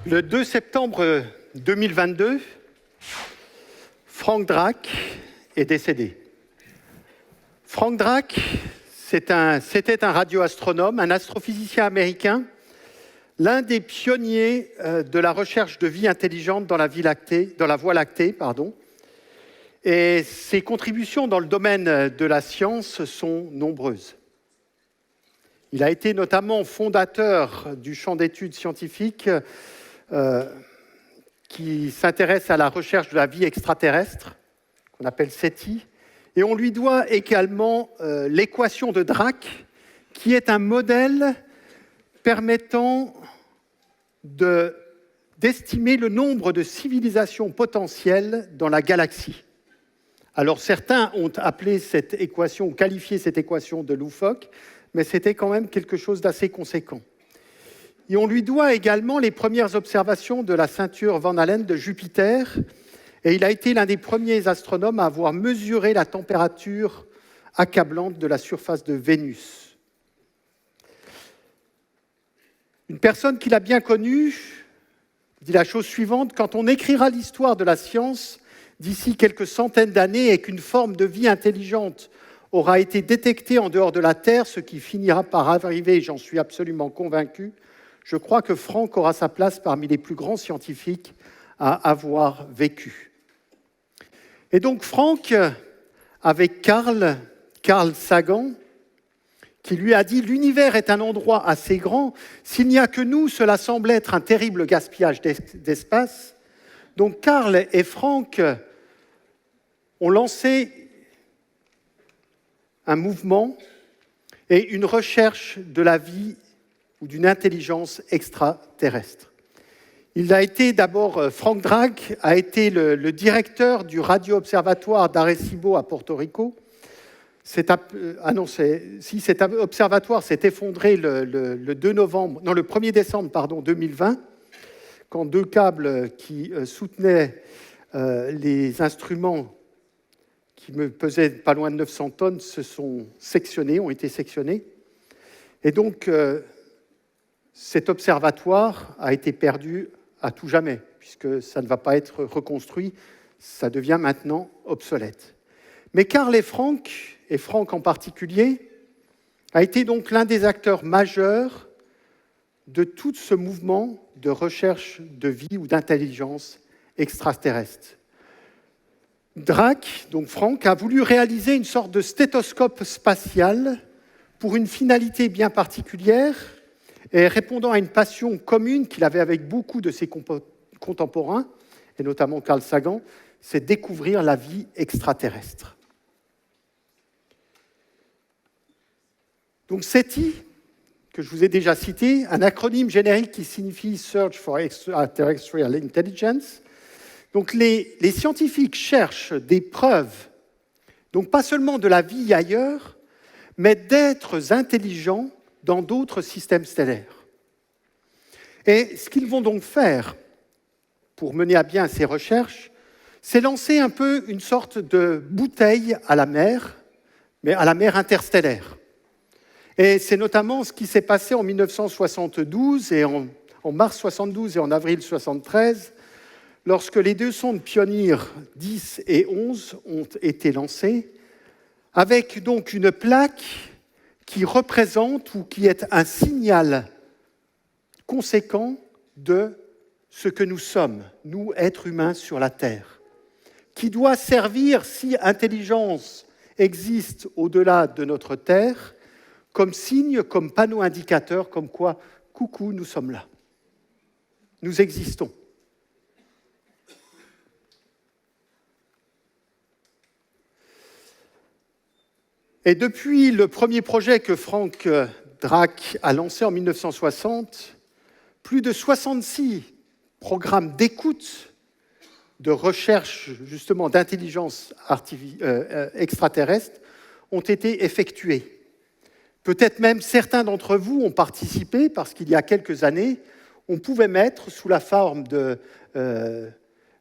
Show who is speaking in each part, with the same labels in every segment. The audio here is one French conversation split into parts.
Speaker 1: Le 2 septembre 2022, Frank Drake est décédé. Frank Drake, c'était un radioastronome, un astrophysicien américain, l'un des pionniers de la recherche de vie intelligente dans la Voie lactée. Et ses contributions dans le domaine de la science sont nombreuses. Il a été notamment fondateur du champ d'études scientifiques qui s'intéresse à la recherche de la vie extraterrestre, qu'on appelle SETI. Et on lui doit également l'équation de Drake, qui est un modèle permettant d'estimer le nombre de civilisations potentielles dans la galaxie. Alors certains ont appelé cette équation, qualifié cette équation de loufoque, mais c'était quand même quelque chose d'assez conséquent. Et on lui doit également les premières observations de la ceinture Van Allen de Jupiter, et il a été l'un des premiers astronomes à avoir mesuré la température accablante de la surface de Vénus. Une personne qu'il a bien connue dit la chose suivante: quand on écrira l'histoire de la science d'ici quelques centaines d'années et qu'une forme de vie intelligente aura été détectée en dehors de la Terre, ce qui finira par arriver, j'en suis absolument convaincu, je crois que Frank aura sa place parmi les plus grands scientifiques à avoir vécu. Et donc Frank, avec Carl Sagan, qui lui a dit « L'univers est un endroit assez grand, s'il n'y a que nous, cela semble être un terrible gaspillage d'espace ». Donc Carl et Frank ont lancé un mouvement et une recherche de la vie ou d'une intelligence extraterrestre. Il a été d'abord, Frank Drake a été le directeur du radio-observatoire d'Arecibo à Porto Rico. Cet observatoire s'est effondré le 1er décembre 2020, quand deux câbles qui soutenaient les instruments qui me pesaient pas loin de 900 tonnes ont été sectionnés. Et donc, cet observatoire a été perdu à tout jamais, puisque ça ne va pas être reconstruit, ça devient maintenant obsolète. Mais Carl et Frank en particulier, a été donc l'un des acteurs majeurs de tout ce mouvement de recherche de vie ou d'intelligence extraterrestre. Drake, donc Frank, a voulu réaliser une sorte de stéthoscope spatial pour une finalité bien particulière et répondant à une passion commune qu'il avait avec beaucoup de ses contemporains, et notamment Carl Sagan, c'est découvrir la vie extraterrestre. Donc SETI, que je vous ai déjà cité, un acronyme générique qui signifie Search for Extraterrestrial Intelligence. Donc les scientifiques cherchent des preuves, donc pas seulement de la vie ailleurs, mais d'êtres intelligents dans d'autres systèmes stellaires. Et ce qu'ils vont donc faire pour mener à bien ces recherches, c'est lancer un peu une sorte de bouteille à la mer, mais à la mer interstellaire. Et c'est notamment ce qui s'est passé en 1972, et en mars 1972 et en avril 1973, lorsque les deux sondes Pioneer 10 et 11 ont été lancées, avec donc une plaque qui représente ou qui est un signal conséquent de ce que nous sommes, nous, êtres humains sur la Terre, qui doit servir, si intelligence existe au-delà de notre Terre, comme signe, comme panneau indicateur, comme quoi, coucou, nous sommes là. Nous existons. Et depuis le premier projet que Frank Drake a lancé en 1960, plus de 66 programmes d'écoute, de recherche justement d'intelligence extraterrestre ont été effectués. Peut-être même certains d'entre vous ont participé, parce qu'il y a quelques années, on pouvait mettre sous la forme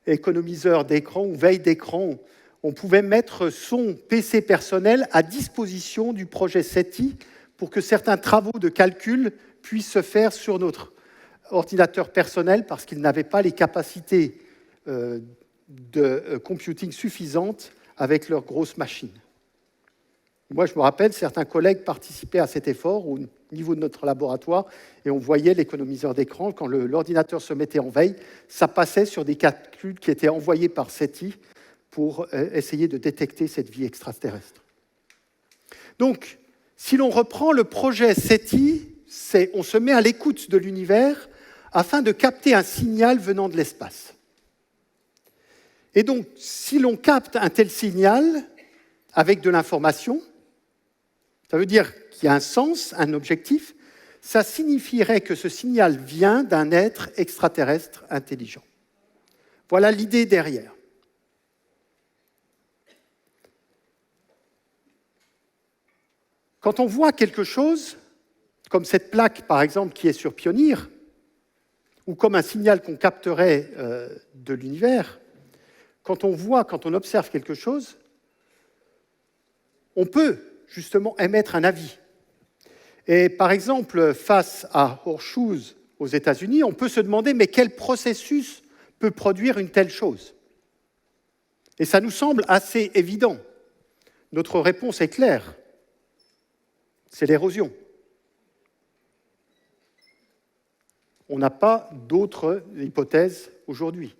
Speaker 1: d'économiseur d'écran ou veille d'écran, on pouvait mettre son PC personnel à disposition du projet SETI pour que certains travaux de calcul puissent se faire sur notre ordinateur personnel parce qu'ils n'avaient pas les capacités de computing suffisantes avec leurs grosses machines. Moi, je me rappelle, certains collègues participaient à cet effort au niveau de notre laboratoire et on voyait l'économiseur d'écran. Quand l'ordinateur se mettait en veille, ça passait sur des calculs qui étaient envoyés par SETI pour essayer de détecter cette vie extraterrestre. Donc, si l'on reprend le projet SETI, on se met à l'écoute de l'univers afin de capter un signal venant de l'espace. Et donc, si l'on capte un tel signal avec de l'information, ça veut dire qu'il y a un sens, un objectif, ça signifierait que ce signal vient d'un être extraterrestre intelligent. Voilà l'idée derrière. Quand on voit quelque chose, comme cette plaque par exemple qui est sur Pioneer, ou comme un signal qu'on capterait de l'univers, quand on observe quelque chose, on peut justement émettre un avis. Et par exemple, face à Horseshoes aux États-Unis, on peut se demander mais quel processus peut produire une telle chose? Et ça nous semble assez évident. Notre réponse est claire. C'est l'érosion. On n'a pas d'autre hypothèse aujourd'hui.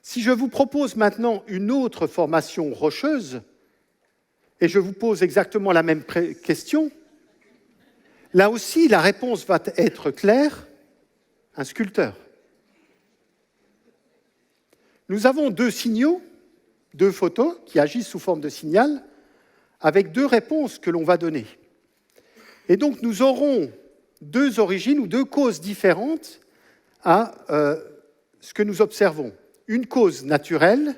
Speaker 1: Si je vous propose maintenant une autre formation rocheuse, et je vous pose exactement la même question, là aussi, la réponse va être claire, un sculpteur. Nous avons deux signaux, deux photos qui agissent sous forme de signal, avec deux réponses que l'on va donner. Et donc, nous aurons deux origines ou deux causes différentes à ce que nous observons. Une cause naturelle,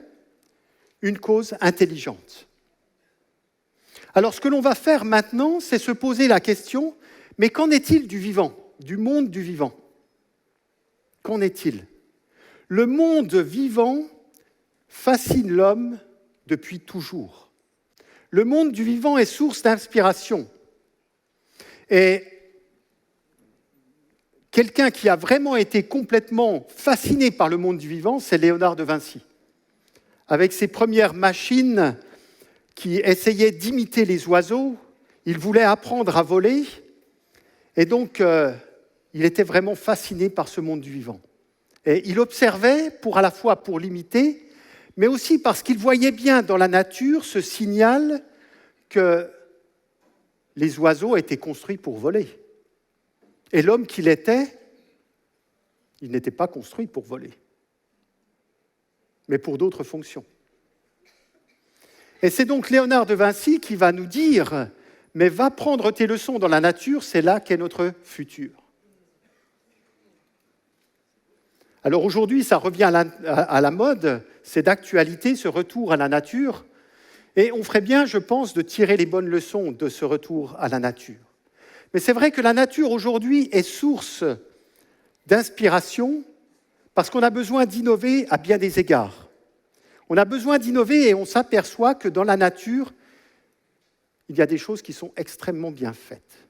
Speaker 1: une cause intelligente. Alors, ce que l'on va faire maintenant, c'est se poser la question, mais qu'en est-il du vivant, du monde du vivant? Qu'en est-il? Le monde vivant fascine l'homme depuis toujours. Le monde du vivant est source d'inspiration. Et quelqu'un qui a vraiment été complètement fasciné par le monde du vivant, c'est Léonard de Vinci. Avec ses premières machines qui essayaient d'imiter les oiseaux, il voulait apprendre à voler, et donc il était vraiment fasciné par ce monde du vivant. Et il observait à la fois pour l'imiter, mais aussi parce qu'il voyait bien dans la nature ce signal que les oiseaux étaient construits pour voler. Et l'homme qu'il était, il n'était pas construit pour voler, mais pour d'autres fonctions. Et c'est donc Léonard de Vinci qui va nous dire « Mais va prendre tes leçons dans la nature, c'est là qu'est notre futur. » Alors aujourd'hui, ça revient à la mode, c'est d'actualité, ce retour à la nature. Et on ferait bien, je pense, de tirer les bonnes leçons de ce retour à la nature. Mais c'est vrai que la nature aujourd'hui est source d'inspiration parce qu'on a besoin d'innover à bien des égards. On a besoin d'innover et on s'aperçoit que dans la nature, il y a des choses qui sont extrêmement bien faites.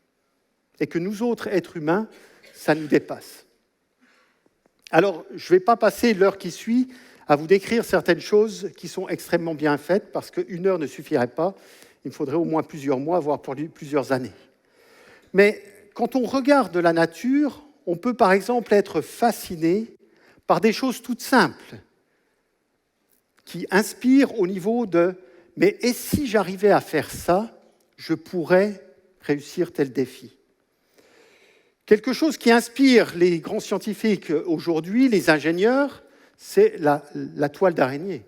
Speaker 1: Et que nous autres, êtres humains, ça nous dépasse. Alors, je ne vais pas passer l'heure qui suit à vous décrire certaines choses qui sont extrêmement bien faites, parce qu'une heure ne suffirait pas, il me faudrait au moins plusieurs mois, voire plusieurs années. Mais quand on regarde la nature, on peut par exemple être fasciné par des choses toutes simples, qui inspirent au niveau de « mais et si j'arrivais à faire ça, je pourrais réussir tel défi ». Quelque chose qui inspire les grands scientifiques aujourd'hui, les ingénieurs, c'est la toile d'araignée,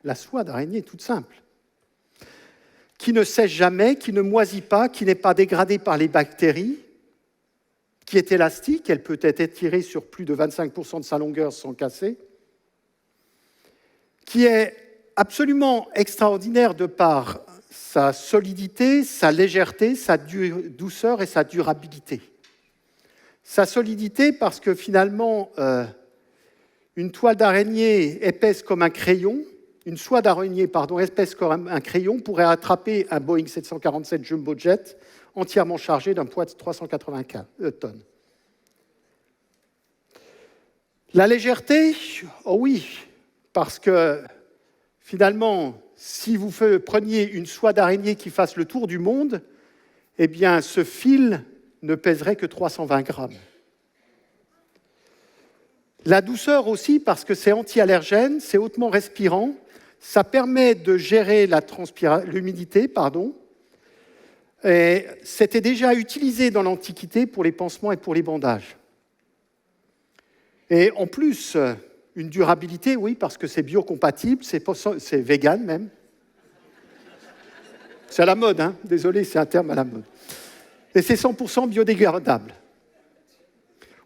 Speaker 1: la soie d'araignée toute simple, qui ne sèche jamais, qui ne moisit pas, qui n'est pas dégradée par les bactéries, qui est élastique, elle peut être étirée sur plus de 25% de sa longueur sans casser, qui est absolument extraordinaire de par sa solidité, sa légèreté, sa douceur et sa durabilité. Sa solidité parce que finalement, une toile d'araignée épaisse comme un crayon, une soie d'araignée, épaisse comme un crayon, pourrait attraper un Boeing 747 Jumbo Jet entièrement chargé d'un poids de 380 tonnes. La légèreté, oh oui, parce que finalement, si vous preniez une soie d'araignée qui fasse le tour du monde, eh bien, ce fil ne pèserait que 320 grammes. La douceur aussi, parce que c'est anti-allergène, c'est hautement respirant, ça permet de gérer l'humidité, et c'était déjà utilisé dans l'Antiquité pour les pansements et pour les bandages. Et en plus, une durabilité, oui, parce que c'est biocompatible, c'est vegan même. C'est à la mode, hein. Désolé, c'est un terme à la mode. Et c'est 100% biodégradable.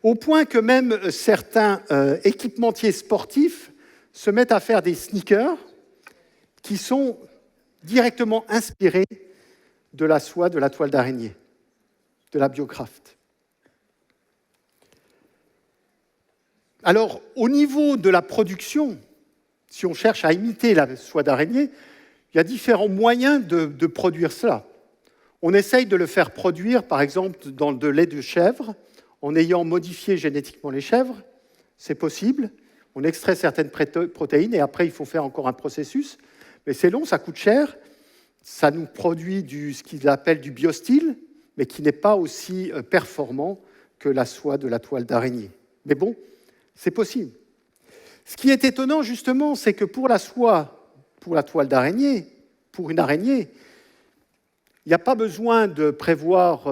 Speaker 1: Au point que même certains équipementiers sportifs se mettent à faire des sneakers qui sont directement inspirés de la soie, de la toile d'araignée, de la Biocraft. Alors, au niveau de la production, si on cherche à imiter la soie d'araignée, il y a différents moyens de produire cela. On essaye de le faire produire, par exemple, dans de lait de chèvre, en ayant modifié génétiquement les chèvres. C'est possible. On extrait certaines protéines et après, il faut faire encore un processus. Mais c'est long, ça coûte cher. Ça nous produit ce qu'ils appellent du biostyle, mais qui n'est pas aussi performant que la soie de la toile d'araignée. Mais bon, c'est possible. Ce qui est étonnant, justement, c'est que pour la soie, pour la toile d'araignée, pour une araignée, il n'y a pas besoin de prévoir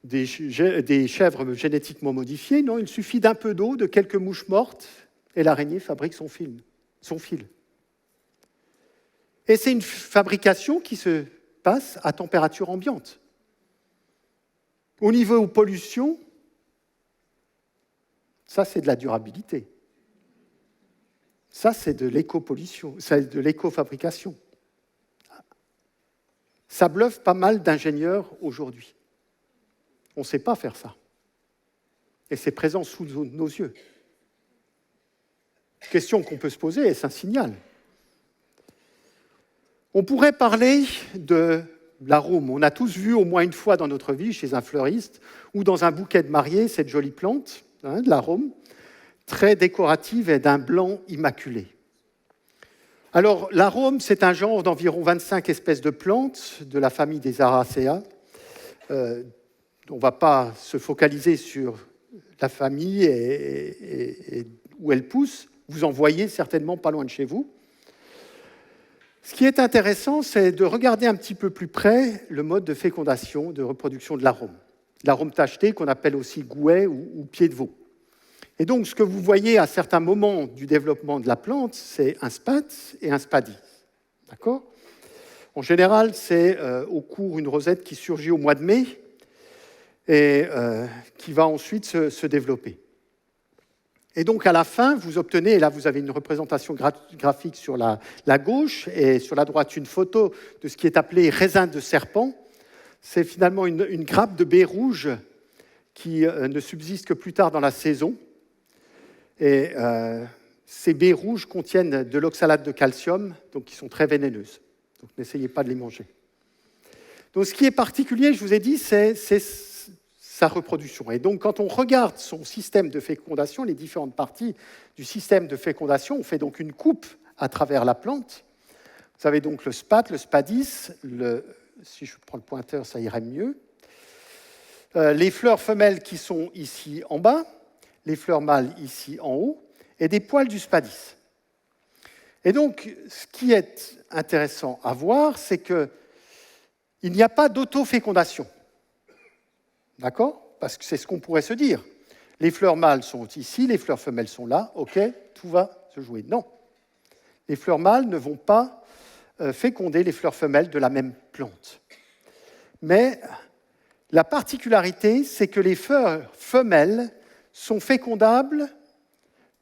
Speaker 1: des chèvres génétiquement modifiées. Non, il suffit d'un peu d'eau, de quelques mouches mortes, et l'araignée fabrique son fil. Et c'est une fabrication qui se passe à température ambiante. Au niveau pollution, ça, c'est de la durabilité. Ça, c'est de l'éco-pollution, c'est de l'éco-fabrication. Ça bluffe pas mal d'ingénieurs aujourd'hui. On ne sait pas faire ça. Et c'est présent sous nos yeux. Question qu'on peut se poser, est-ce un signal ? On pourrait parler de l'arôme. On a tous vu au moins une fois dans notre vie, chez un fleuriste, ou dans un bouquet de mariée, cette jolie plante, de l'arôme, très décorative et d'un blanc immaculé. Alors, l'arôme, c'est un genre d'environ 25 espèces de plantes de la famille des Araceae. On ne va pas se focaliser sur la famille et où elle pousse. Vous en voyez certainement pas loin de chez vous. Ce qui est intéressant, c'est de regarder un petit peu plus près le mode de fécondation, de reproduction de l'arôme. L'arôme tacheté, qu'on appelle aussi gouet ou pied de veau. Et donc, ce que vous voyez à certains moments du développement de la plante, c'est un spathe et un spadie. D'accord ? En général, c'est au cours une rosette qui surgit au mois de mai et qui va ensuite se développer. Et donc, à la fin, vous obtenez, et là, vous avez une représentation graphique sur la gauche et sur la droite, une photo de ce qui est appelé raisin de serpent. C'est finalement une grappe de baies rouges qui ne subsiste que plus tard dans la saison. Et ces baies rouges contiennent de l'oxalate de calcium, donc qui sont très vénéneuses. Donc, n'essayez pas de les manger. Donc, ce qui est particulier, je vous ai dit, c'est sa reproduction. Et donc, quand on regarde son système de fécondation, les différentes parties du système de fécondation, on fait donc une coupe à travers la plante. Vous avez donc le spathe, le spadis, si je prends le pointeur, ça irait mieux. Les fleurs femelles qui sont ici en bas, les fleurs mâles ici en haut, et des poils du spadis. Et donc, ce qui est intéressant à voir, c'est qu'il n'y a pas d'autofécondation. D'accord ? Parce que c'est ce qu'on pourrait se dire. Les fleurs mâles sont ici, les fleurs femelles sont là, ok, tout va se jouer. Non. Les fleurs mâles ne vont pas féconder les fleurs femelles de la même plante. Mais la particularité, c'est que les fleurs femelles sont fécondables,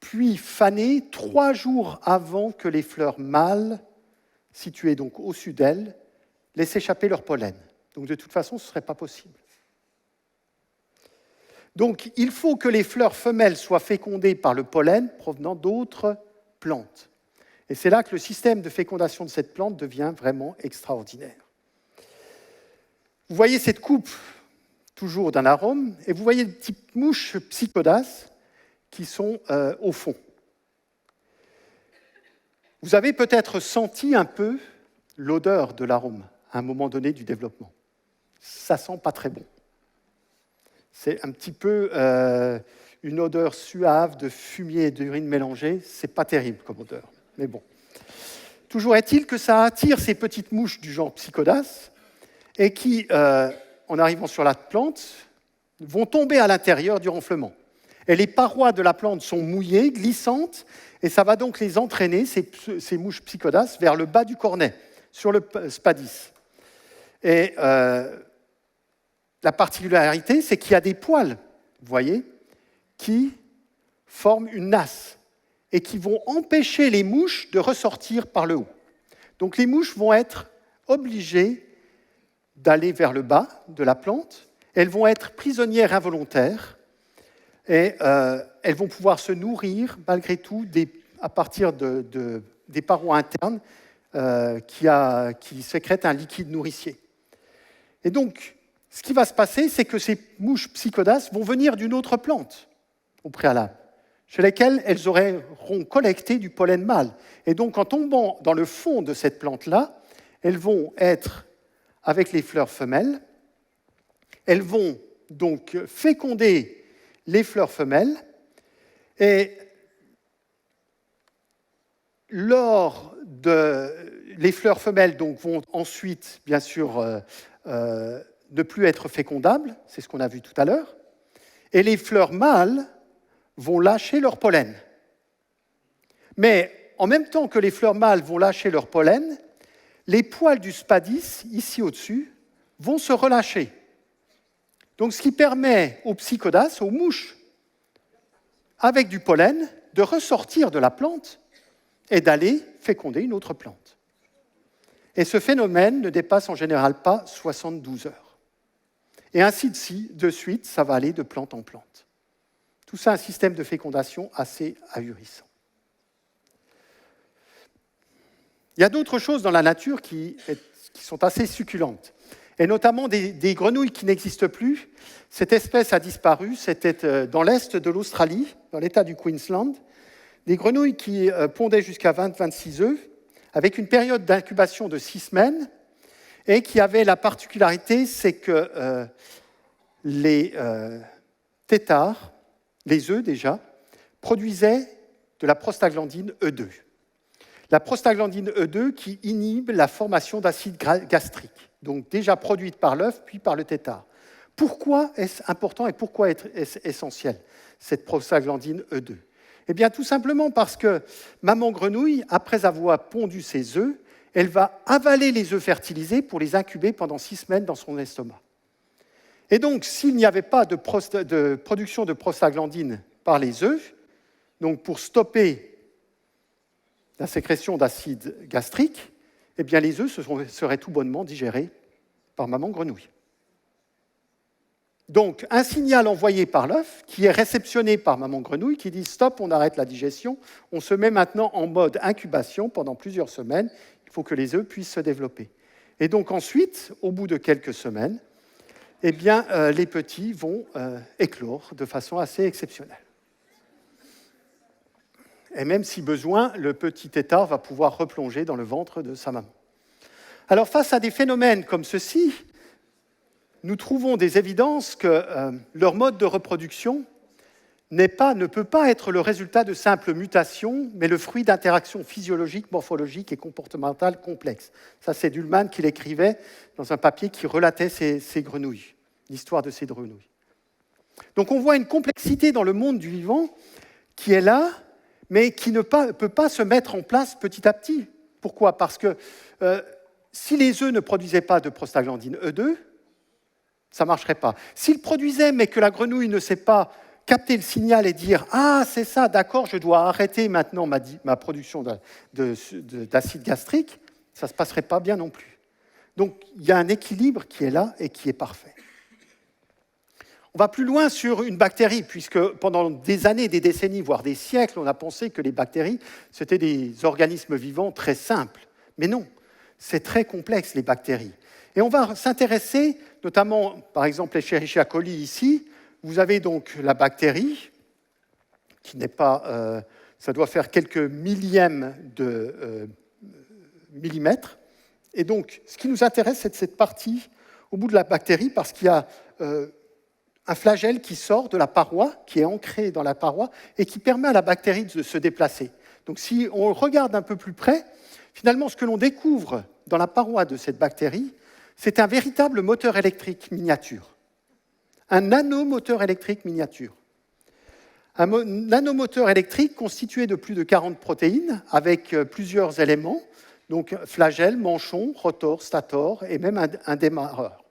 Speaker 1: puis fanées 3 jours avant que les fleurs mâles, situées donc au-dessus d'elles, laissent échapper leur pollen. Donc de toute façon, ce ne serait pas possible. Donc, il faut que les fleurs femelles soient fécondées par le pollen provenant d'autres plantes. Et c'est là que le système de fécondation de cette plante devient vraiment extraordinaire. Vous voyez cette coupe toujours d'un arôme, et vous voyez des petites mouches psychodas qui sont au fond. Vous avez peut-être senti un peu l'odeur de l'arôme à un moment donné du développement. Ça sent pas très bon. C'est un petit peu une odeur suave de fumier et d'urine mélangée. C'est pas terrible comme odeur, mais bon. Toujours est-il que ça attire ces petites mouches du genre Psychodas et qui, en arrivant sur la plante, vont tomber à l'intérieur du renflement. Et les parois de la plante sont mouillées, glissantes, et ça va donc les entraîner, ces mouches Psychodas, vers le bas du cornet, sur le spadis. Et la particularité, c'est qu'il y a des poils, vous voyez, qui forment une nasse et qui vont empêcher les mouches de ressortir par le haut. Donc les mouches vont être obligées d'aller vers le bas de la plante. Elles vont être prisonnières involontaires et elles vont pouvoir se nourrir malgré tout à partir des parois internes qui sécrètent un liquide nourricier. Et donc, ce qui va se passer, c'est que ces mouches Psychodas vont venir d'une autre plante au préalable, chez laquelle elles auront collecté du pollen mâle. Et donc, en tombant dans le fond de cette plante-là, elles vont être avec les fleurs femelles. Elles vont donc féconder les fleurs femelles. Et les fleurs femelles donc, vont ensuite, bien sûr, ne plus être fécondables, c'est ce qu'on a vu tout à l'heure. Et les fleurs mâles vont lâcher leur pollen. Mais en même temps que les fleurs mâles vont lâcher leur pollen, les poils du spadis, ici au-dessus, vont se relâcher. Donc ce qui permet aux Psychodas, aux mouches, avec du pollen, de ressortir de la plante et d'aller féconder une autre plante. Et ce phénomène ne dépasse en général pas 72 heures. Et ainsi de suite, ça va aller de plante en plante. Tout ça, un système de fécondation assez ahurissant. Il y a d'autres choses dans la nature qui sont assez succulentes, et notamment des grenouilles qui n'existent plus. Cette espèce a disparu, c'était dans l'est de l'Australie, dans l'État du Queensland, des grenouilles qui pondaient jusqu'à 20-26 œufs, avec une période d'incubation de 6 semaines, et qui avaient la particularité, c'est que les têtards, les œufs déjà, produisaient de la prostaglandine E2. La prostaglandine E2 qui inhibe la formation d'acide gastrique, donc déjà produite par l'œuf puis par le tétard. Pourquoi est-ce important et pourquoi est-ce essentiel, cette prostaglandine E2 ? Eh bien, tout simplement parce que maman grenouille, après avoir pondu ses œufs, elle va avaler les œufs fertilisés pour les incuber pendant 6 semaines dans son estomac. Et donc, s'il n'y avait pas de production de prostaglandine par les œufs, donc pour stopper la sécrétion d'acide gastrique, eh bien les œufs seraient tout bonnement digérés par maman grenouille. Donc, un signal envoyé par l'œuf qui est réceptionné par maman grenouille qui dit « Stop, on arrête la digestion, on se met maintenant en mode incubation pendant plusieurs semaines, il faut que les œufs puissent se développer. » Et donc ensuite, au bout de quelques semaines, eh bien, les petits vont éclore de façon assez exceptionnelle. Et même si besoin, le petit tétard va pouvoir replonger dans le ventre de sa maman. Alors face à des phénomènes comme ceci, nous trouvons des évidences que leur mode de reproduction ne peut pas être le résultat de simples mutations, mais le fruit d'interactions physiologiques, morphologiques et comportementales complexes. Ça, c'est Dullman qui l'écrivait dans un papier qui relatait ces grenouilles, l'histoire de ces grenouilles. Donc on voit une complexité dans le monde du vivant qui est là, mais qui ne peut pas se mettre en place petit à petit. Pourquoi ? Parce que si les œufs ne produisaient pas de prostaglandine E2, ça ne marcherait pas. S'ils produisaient, mais que la grenouille ne sait pas capter le signal et dire « Ah, c'est ça, d'accord, je dois arrêter maintenant ma production d'acide gastrique », ça ne se passerait pas bien non plus. Donc, il y a un équilibre qui est là et qui est parfait. On va plus loin sur une bactérie, puisque pendant des années, des décennies, voire des siècles, on a pensé que les bactéries, c'était des organismes vivants très simples. Mais non, c'est très complexe, les bactéries. Et on va s'intéresser, notamment, par exemple, Escherichia coli ici. Vous avez donc la bactérie qui n'est pas... ça doit faire quelques millièmes de millimètres. Et donc, ce qui nous intéresse, c'est cette partie au bout de la bactérie, parce qu'il y a un flagelle qui sort de la paroi, qui est ancré dans la paroi, et qui permet à la bactérie de se déplacer. Donc, si on regarde un peu plus près, finalement, ce que l'on découvre dans la paroi de cette bactérie, c'est un véritable moteur électrique miniature. Un nanomoteur électrique miniature. Un nanomoteur électrique constitué de plus de 40 protéines, avec plusieurs éléments, donc flagelle, manchon, rotor, stator, et même un démarreur.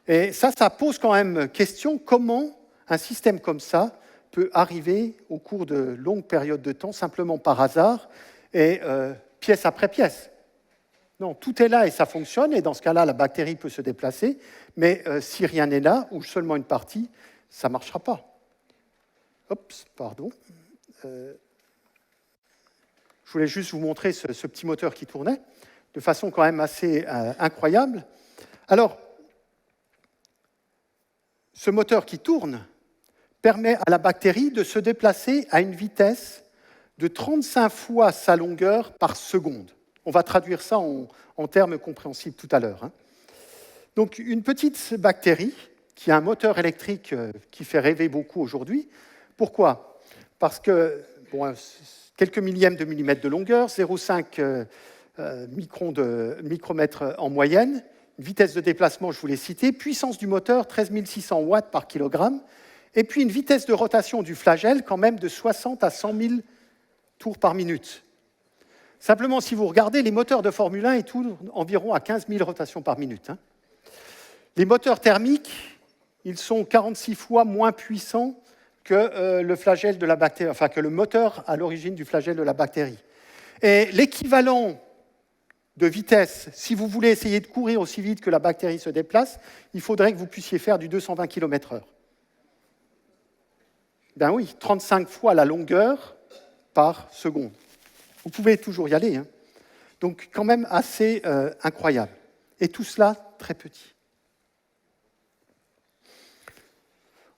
Speaker 1: Et ça pose quand même question, comment un système comme ça peut arriver au cours de longues périodes de temps, simplement par hasard, et pièce après pièce. Non, tout est là et ça fonctionne, et dans ce cas-là, la bactérie peut se déplacer, mais si rien n'est là, ou seulement une partie, ça ne marchera pas. Oups, pardon. Je voulais juste vous montrer ce petit moteur qui tournait, de façon quand même assez incroyable. Alors, ce moteur qui tourne permet à la bactérie de se déplacer à une vitesse de 35 fois sa longueur par seconde. On va traduire ça en termes compréhensibles tout à l'heure. Donc, une petite bactérie qui a un moteur électrique qui fait rêver beaucoup aujourd'hui. Pourquoi? Parce que quelques millièmes de millimètre de longueur, 0,5 micromètres en moyenne, une vitesse de déplacement, je vous l'ai cité, puissance du moteur, 13 600 watts par kilogramme, et puis une vitesse de rotation du flagelle quand même de 60 à 100 000 tours par minute. Simplement, si vous regardez, les moteurs de Formule 1, ils tournent environ à 15 000 rotations par minute. Les moteurs thermiques, ils sont 46 fois moins puissants que le flagelle de la bactérie, enfin que le moteur à l'origine du flagelle de la bactérie. Et l'équivalent de vitesse, si vous voulez essayer de courir aussi vite que la bactérie se déplace, il faudrait que vous puissiez faire du 220 km/h. Ben oui, 35 fois la longueur par seconde. Vous pouvez toujours y aller. Donc, quand même assez incroyable. Et tout cela, très petit.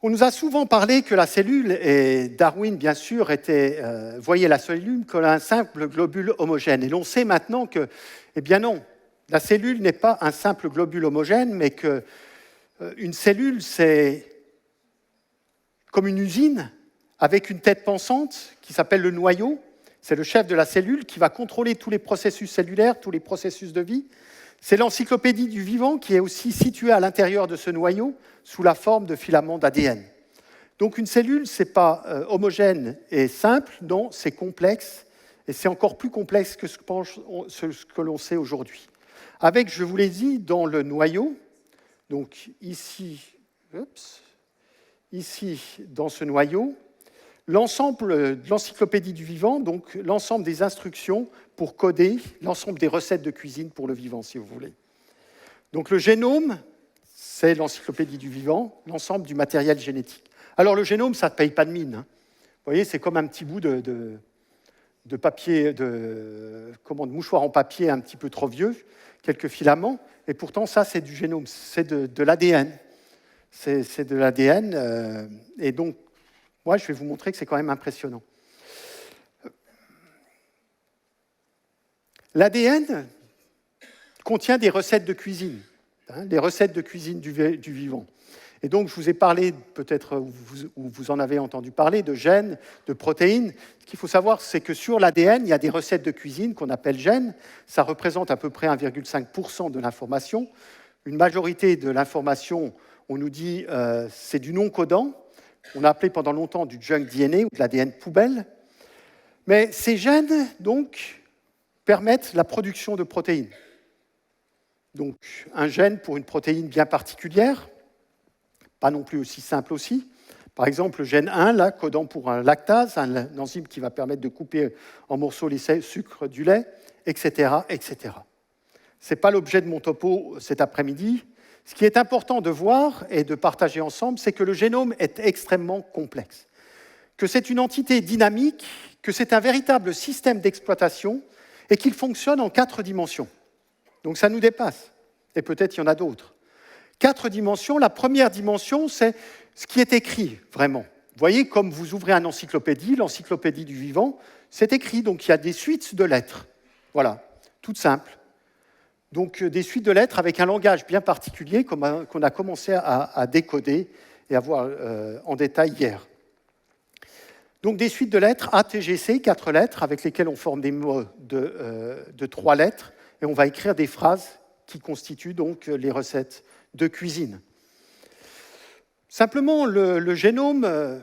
Speaker 1: On nous a souvent parlé que la cellule, et Darwin, bien sûr, voyait la cellule comme un simple globule homogène. Et l'on sait maintenant que, eh bien non, la cellule n'est pas un simple globule homogène, mais qu'une cellule, c'est comme une usine avec une tête pensante qui s'appelle le noyau. C'est le chef de la cellule qui va contrôler tous les processus cellulaires, tous les processus de vie. C'est l'encyclopédie du vivant qui est aussi située à l'intérieur de ce noyau sous la forme de filaments d'ADN. Donc une cellule, ce n'est pas homogène et simple, non, c'est complexe, et c'est encore plus complexe que ce que l'on sait aujourd'hui. Avec, je vous l'ai dit, dans le noyau, donc ici, dans ce noyau, l'ensemble de l'encyclopédie du vivant, donc l'ensemble des instructions pour coder l'ensemble des recettes de cuisine pour le vivant, si vous voulez. Donc le génome, c'est l'encyclopédie du vivant, l'ensemble du matériel génétique. Alors le génome, ça ne paye pas de mine. Vous voyez, c'est comme un petit bout de papier, de mouchoir en papier un petit peu trop vieux, quelques filaments, et pourtant ça, c'est du génome, c'est de l'ADN. C'est de l'ADN, et donc, moi, je vais vous montrer que c'est quand même impressionnant. L'ADN contient des recettes de cuisine, les recettes de cuisine du vivant. Et donc, je vous ai parlé, peut-être vous en avez entendu parler, de gènes, de protéines. Ce qu'il faut savoir, c'est que sur l'ADN, il y a des recettes de cuisine qu'on appelle gènes. Ça représente à peu près 1,5% de l'information. Une majorité de l'information, on nous dit, c'est du non-codant. On a appelé pendant longtemps du junk DNA ou de l'ADN poubelle. Mais ces gènes, donc, permettent la production de protéines. Donc, un gène pour une protéine bien particulière, pas non plus aussi simple aussi. Par exemple, le gène 1, là, codant pour un lactase, un enzyme qui va permettre de couper en morceaux les sucres du lait, etc., etc. Ce n'est pas l'objet de mon topo cet après-midi. Ce qui est important de voir et de partager ensemble, c'est que le génome est extrêmement complexe, que c'est une entité dynamique, que c'est un véritable système d'exploitation et qu'il fonctionne en 4 dimensions. Donc ça nous dépasse, et peut-être il y en a d'autres. 4 dimensions. La première dimension, c'est ce qui est écrit, vraiment. Vous voyez, comme vous ouvrez une encyclopédie, l'encyclopédie du vivant, c'est écrit, donc il y a des suites de lettres. Voilà, toutes simples. Donc des suites de lettres avec un langage bien particulier qu'on a commencé à décoder et à voir en détail hier. Donc des suites de lettres A, T, G, C, 4 lettres, avec lesquelles on forme des mots de 3 lettres, et on va écrire des phrases qui constituent donc les recettes de cuisine. Simplement, le génome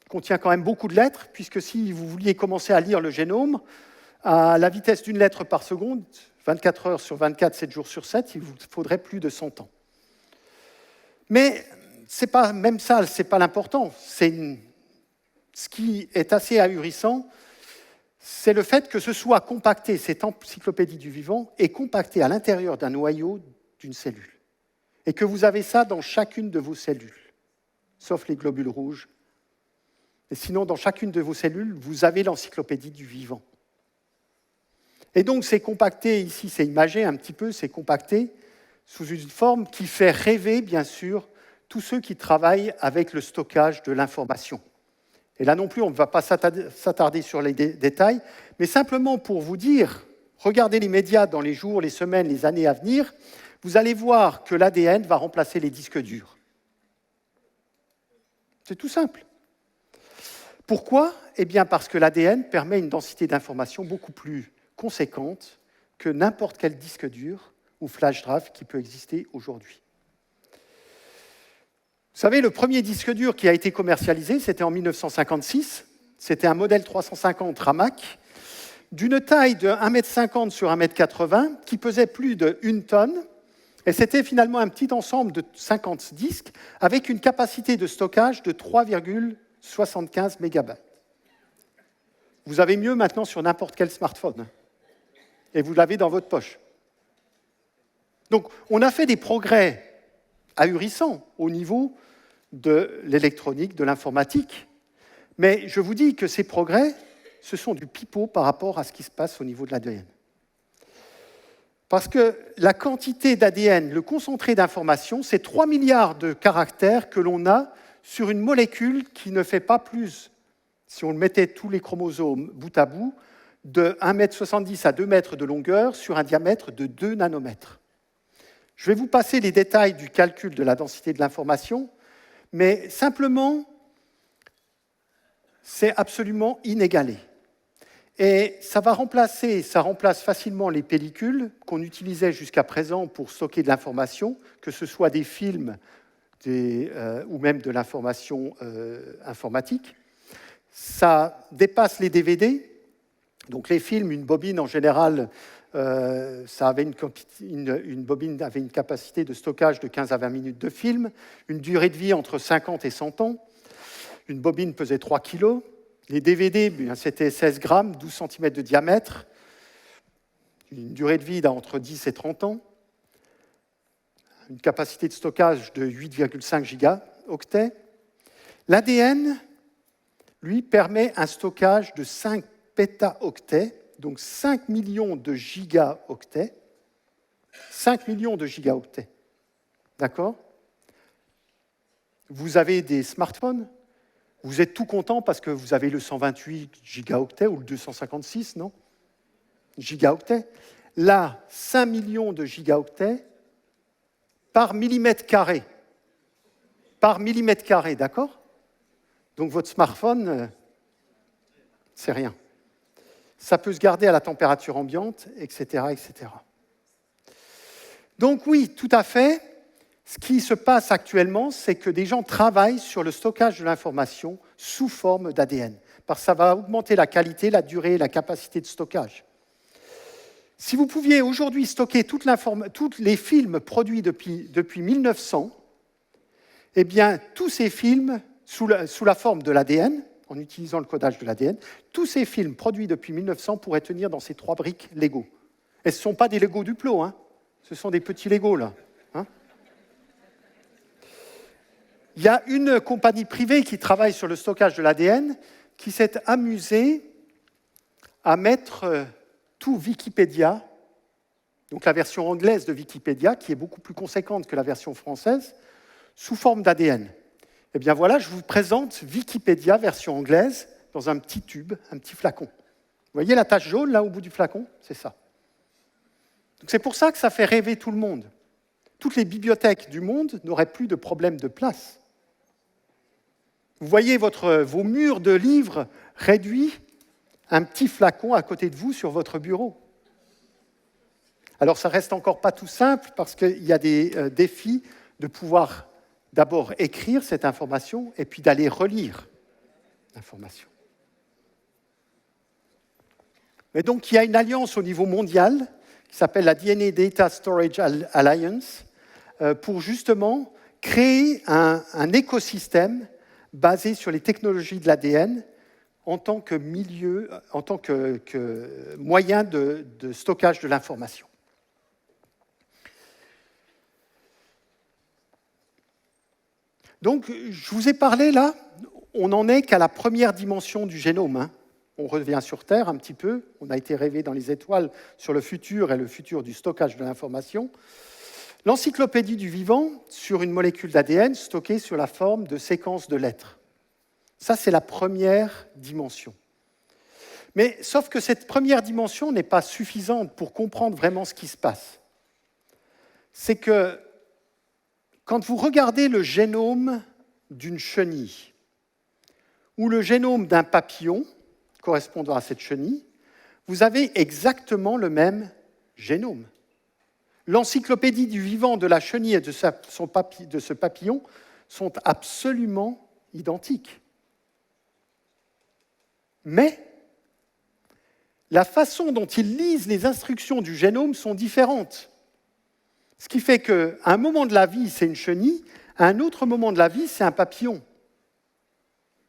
Speaker 1: contient quand même beaucoup de lettres, puisque si vous vouliez commencer à lire le génome, à la vitesse d'une lettre par seconde, 24 heures sur 24, 7 jours sur 7, il vous faudrait plus de 100 ans. Mais même ça, ce n'est pas l'important. Ce qui est assez ahurissant, c'est le fait que ce soit compacté, cette encyclopédie du vivant est compactée à l'intérieur d'un noyau d'une cellule. Et que vous avez ça dans chacune de vos cellules, sauf les globules rouges. Et sinon, dans chacune de vos cellules, vous avez l'encyclopédie du vivant. Et donc, c'est compacté, ici, c'est imagé un petit peu, c'est compacté sous une forme qui fait rêver, bien sûr, tous ceux qui travaillent avec le stockage de l'information. Et là non plus, on ne va pas s'attarder sur les détails, mais simplement pour vous dire, regardez les médias dans les jours, les semaines, les années à venir, vous allez voir que l'ADN va remplacer les disques durs. C'est tout simple. Pourquoi ? Eh bien parce que l'ADN permet une densité d'information beaucoup plus conséquente que n'importe quel disque dur ou flash drive qui peut exister aujourd'hui. Vous savez, le premier disque dur qui a été commercialisé, c'était en 1956. C'était un modèle 350 Ramac, d'une taille de 1,50 m sur 1,80 m, qui pesait plus d'1 tonne. Et c'était finalement un petit ensemble de 50 disques avec une capacité de stockage de 3,75 MB. Vous avez mieux maintenant sur n'importe quel smartphone. Et vous l'avez dans votre poche. Donc, on a fait des progrès ahurissants au niveau de l'électronique, de l'informatique. Mais je vous dis que ces progrès, ce sont du pipeau par rapport à ce qui se passe au niveau de l'ADN. Parce que la quantité d'ADN, le concentré d'informations, c'est 3 milliards de caractères que l'on a sur une molécule qui ne fait pas plus, si on mettait tous les chromosomes bout à bout, de 1,70 m à 2 mètres de longueur sur un diamètre de 2 nanomètres. Je vais vous passer les détails du calcul de la densité de l'information, mais simplement, c'est absolument inégalé. Et ça remplace facilement les pellicules qu'on utilisait jusqu'à présent pour stocker de l'information, que ce soit des films ou même de l'information informatique. Ça dépasse les DVD. Donc les films, une bobine en général, une bobine avait une capacité de stockage de 15 à 20 minutes de film, une durée de vie entre 50 et 100 ans. Une bobine pesait 3 kg. Les DVD, c'était 16 grammes, 12 cm de diamètre. Une durée de vie d'entre 10 et 30 ans. Une capacité de stockage de 8,5 gigaoctets. L'ADN, lui, permet un stockage de 5 pétaoctets, donc 5 millions de gigaoctets. 5 millions de gigaoctets. D'accord ? Vous avez des smartphones ? Vous êtes tout content parce que vous avez le 128 gigaoctets ou le 256, non ? Gigaoctets. Là, 5 millions de gigaoctets par millimètre carré. Par millimètre carré, d'accord ? Donc votre smartphone, c'est rien. Ça peut se garder à la température ambiante, etc., etc. Donc oui, tout à fait. Ce qui se passe actuellement, c'est que des gens travaillent sur le stockage de l'information sous forme d'ADN, parce que ça va augmenter la qualité, la durée et la capacité de stockage. Si vous pouviez aujourd'hui stocker tous les films produits depuis 1900, eh bien, tous ces films, sous la forme de l'ADN, en utilisant le codage de l'ADN, tous ces films produits depuis 1900 pourraient tenir dans ces 3 briques Lego. Et ce ne sont pas des Lego Duplo, hein. Ce sont des petits Lego, là. Hein. Il y a une compagnie privée qui travaille sur le stockage de l'ADN qui s'est amusée à mettre tout Wikipédia, donc la version anglaise de Wikipédia, qui est beaucoup plus conséquente que la version française, sous forme d'ADN. Eh bien voilà, je vous présente Wikipédia version anglaise dans un petit tube, un petit flacon. Vous voyez la tache jaune là au bout du flacon? C'est ça. Donc c'est pour ça que ça fait rêver tout le monde. Toutes les bibliothèques du monde n'auraient plus de problème de place. Vous voyez vos murs de livres réduits, un petit flacon à côté de vous sur votre bureau. Alors ça reste encore pas tout simple parce qu'il y a des défis de pouvoir d'abord écrire cette information et puis d'aller relire l'information. Mais donc il y a une alliance au niveau mondial qui s'appelle la DNA Data Storage Alliance pour justement créer un écosystème basé sur les technologies de l'ADN en tant que moyen de stockage de l'information. Donc, je vous ai parlé là, on n'en est qu'à la première dimension du génome. Hein. On revient sur Terre un petit peu, on a été rêvé dans les étoiles sur le futur et le futur du stockage de l'information. L'encyclopédie du vivant sur une molécule d'ADN stockée sur la forme de séquences de lettres. Ça, c'est la première dimension. Mais sauf que cette première dimension n'est pas suffisante pour comprendre vraiment ce qui se passe. C'est que quand vous regardez le génome d'une chenille ou le génome d'un papillon correspondant à cette chenille, vous avez exactement le même génome. L'encyclopédie du vivant de la chenille et de ce papillon sont absolument identiques. Mais la façon dont ils lisent les instructions du génome sont différentes. Ce qui fait qu'à un moment de la vie, c'est une chenille, à un autre moment de la vie, c'est un papillon.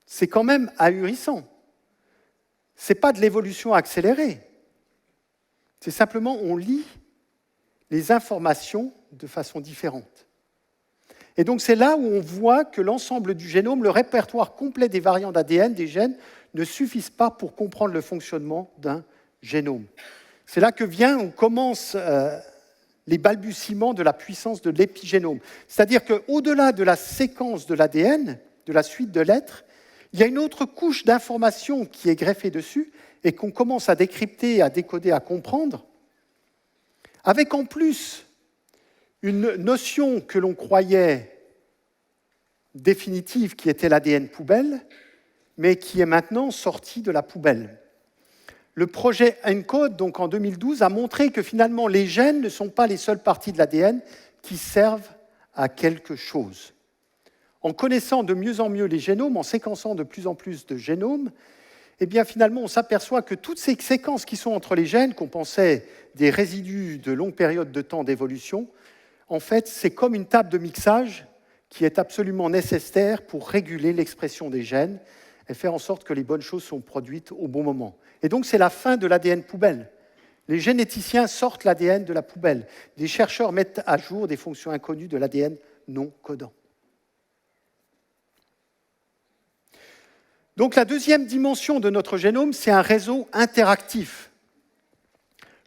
Speaker 1: C'est quand même ahurissant. Ce n'est pas de l'évolution accélérée. C'est simplement, on lit les informations de façon différente. Et donc c'est là où on voit que l'ensemble du génome, le répertoire complet des variants d'ADN, des gènes, ne suffisent pas pour comprendre le fonctionnement d'un génome. C'est là que on commence les balbutiements de la puissance de l'épigénome. C'est-à-dire qu'au-delà de la séquence de l'ADN, de la suite de lettres, il y a une autre couche d'informations qui est greffée dessus et qu'on commence à décrypter, à décoder, à comprendre, avec en plus une notion que l'on croyait définitive, qui était l'ADN poubelle, mais qui est maintenant sortie de la poubelle. Le projet ENCODE, donc en 2012, a montré que finalement les gènes ne sont pas les seules parties de l'ADN qui servent à quelque chose. En connaissant de mieux en mieux les génomes, en séquençant de plus en plus de génomes, eh bien finalement on s'aperçoit que toutes ces séquences qui sont entre les gènes, qu'on pensait des résidus de longues périodes de temps d'évolution, en fait c'est comme une table de mixage qui est absolument nécessaire pour réguler l'expression des gènes et faire en sorte que les bonnes choses sont produites au bon moment. Et donc c'est la fin de l'ADN poubelle. Les généticiens sortent l'ADN de la poubelle. Les chercheurs mettent à jour des fonctions inconnues de l'ADN non codant. Donc la deuxième dimension de notre génome, c'est un réseau interactif.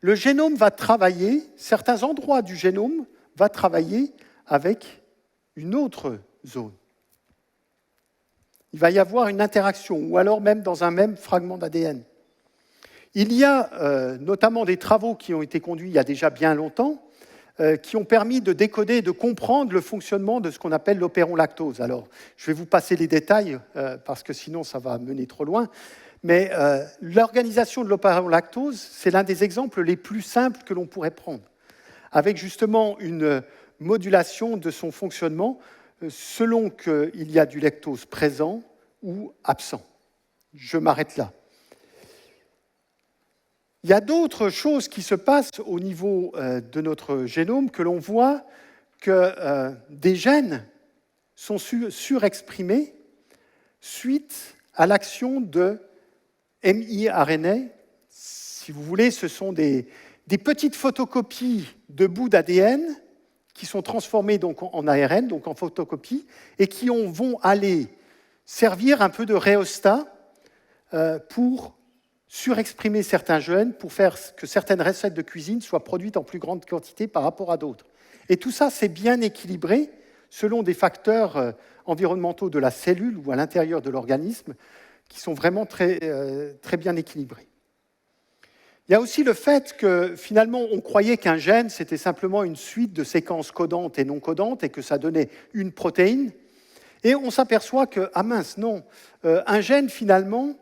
Speaker 1: Le génome va travailler, certains endroits du génome vont travailler avec une autre zone. Il va y avoir une interaction, ou alors même dans un même fragment d'ADN. Il y a notamment des travaux qui ont été conduits il y a déjà bien longtemps, qui ont permis de décoder et de comprendre le fonctionnement de ce qu'on appelle l'opéron lactose. Alors, je vais vous passer les détails, parce que sinon ça va mener trop loin, mais l'organisation de l'opéron lactose, c'est l'un des exemples les plus simples que l'on pourrait prendre, avec justement une modulation de son fonctionnement selon qu'il y a du lactose présent ou absent. Je m'arrête là. Il y a d'autres choses qui se passent au niveau de notre génome, que l'on voit que des gènes sont surexprimés suite à l'action de miRNA. Si vous voulez, ce sont des petites photocopies de bouts d'ADN qui sont transformés donc en ARN, donc en photocopie, et qui vont aller servir un peu de rhéostat pour surexprimer certains gènes, pour faire que certaines recettes de cuisine soient produites en plus grande quantité par rapport à d'autres. Et tout ça, c'est bien équilibré selon des facteurs environnementaux de la cellule ou à l'intérieur de l'organisme qui sont vraiment très bien équilibrés. Il y a aussi le fait que finalement on croyait qu'un gène c'était simplement une suite de séquences codantes et non codantes et que ça donnait une protéine. Et on s'aperçoit que, ah mince, non, un gène finalement,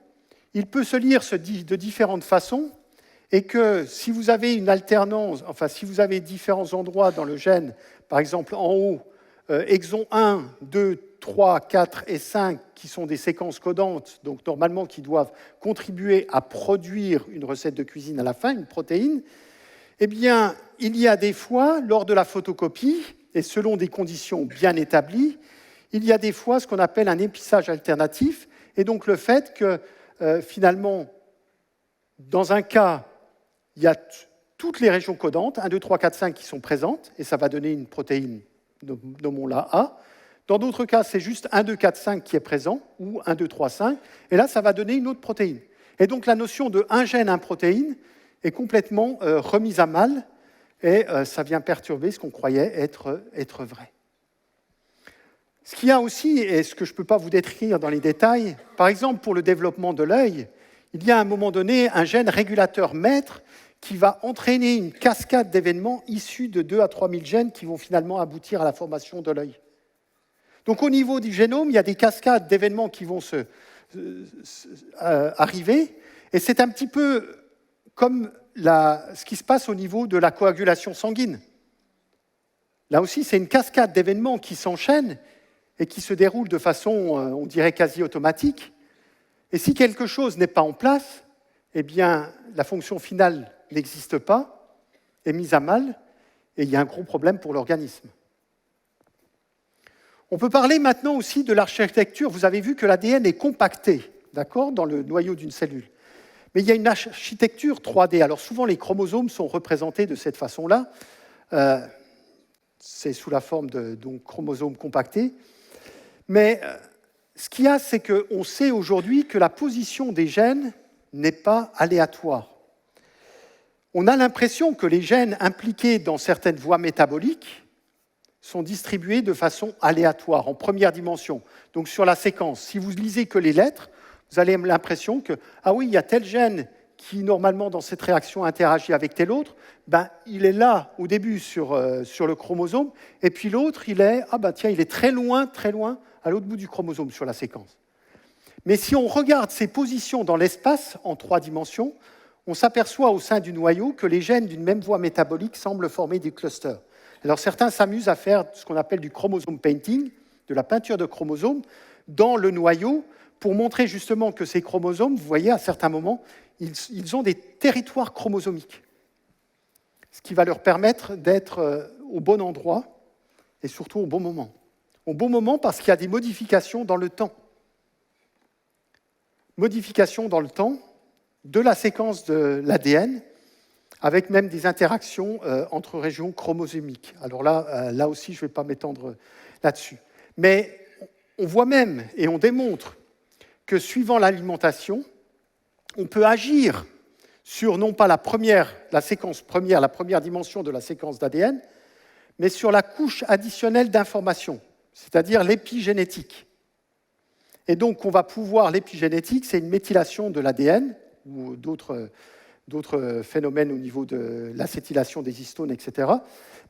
Speaker 1: il peut se lire de différentes façons et que si vous avez une alternance, enfin si vous avez différents endroits dans le gène, par exemple en haut, exon 1, 2, 3, 4 et 5, qui sont des séquences codantes, donc normalement qui doivent contribuer à produire une recette de cuisine à la fin, une protéine, eh bien, il y a des fois, lors de la photocopie, et selon des conditions bien établies, il y a des fois ce qu'on appelle un épissage alternatif, et donc le fait que, finalement, dans un cas, il y a toutes les régions codantes, 1, 2, 3, 4, 5, qui sont présentes, et ça va donner une protéine, nommons-la A. Dans d'autres cas, c'est juste 1, 2, 4, 5 qui est présent, ou 1, 2, 3, 5, et là, ça va donner une autre protéine. Et donc la notion de un gène, une protéine est complètement remise à mal, et ça vient perturber ce qu'on croyait être vrai. Ce qu'il y a aussi, et ce que je ne peux pas vous décrire dans les détails, par exemple pour le développement de l'œil, il y a à un moment donné un gène régulateur maître qui va entraîner une cascade d'événements issus de 2 à 3 000 gènes qui vont finalement aboutir à la formation de l'œil. Donc au niveau du génome, il y a des cascades d'événements qui vont arriver, et c'est un petit peu comme ce qui se passe au niveau de la coagulation sanguine. Là aussi, c'est une cascade d'événements qui s'enchaînent et qui se déroulent de façon, on dirait, quasi automatique. Et si quelque chose n'est pas en place, eh bien, la fonction finale n'existe pas, est mise à mal, et il y a un gros problème pour l'organisme. On peut parler maintenant aussi de l'architecture. Vous avez vu que l'ADN est compacté, d'accord, dans le noyau d'une cellule. Mais il y a une architecture 3D. Alors souvent, les chromosomes sont représentés de cette façon-là. C'est sous la forme de chromosomes compactés. Mais ce qu'il y a, c'est qu'on sait aujourd'hui que la position des gènes n'est pas aléatoire. On a l'impression que les gènes impliqués dans certaines voies métaboliques sont distribués de façon aléatoire, en première dimension. Donc sur la séquence, si vous lisez que les lettres, vous avez l'impression que, ah oui, il y a tel gène qui, normalement, dans cette réaction, interagit avec tel autre, ben, il est là, au début, sur le chromosome, et puis l'autre, il est très loin, à l'autre bout du chromosome, sur la séquence. Mais si on regarde ces positions dans l'espace, en 3 dimensions, on s'aperçoit au sein du noyau que les gènes d'une même voie métabolique semblent former des clusters. Alors certains s'amusent à faire ce qu'on appelle du chromosome painting, de la peinture de chromosomes, dans le noyau, pour montrer justement que ces chromosomes, vous voyez, à certains moments, ils ont des territoires chromosomiques, ce qui va leur permettre d'être au bon endroit et surtout au bon moment. Au bon moment parce qu'il y a des modifications dans le temps. Modifications dans le temps de la séquence de l'ADN, avec même des interactions entre régions chromosomiques. Alors là aussi, je ne vais pas m'étendre là-dessus. Mais on voit même, et on démontre, que suivant l'alimentation, on peut agir sur non pas la séquence première, la première dimension de la séquence d'ADN, mais sur la couche additionnelle d'informations, c'est-à-dire l'épigénétique. Et donc, on va pouvoir, l'épigénétique, c'est une méthylation de l'ADN, ou d'autres phénomènes au niveau de l'acétylation des histones, etc.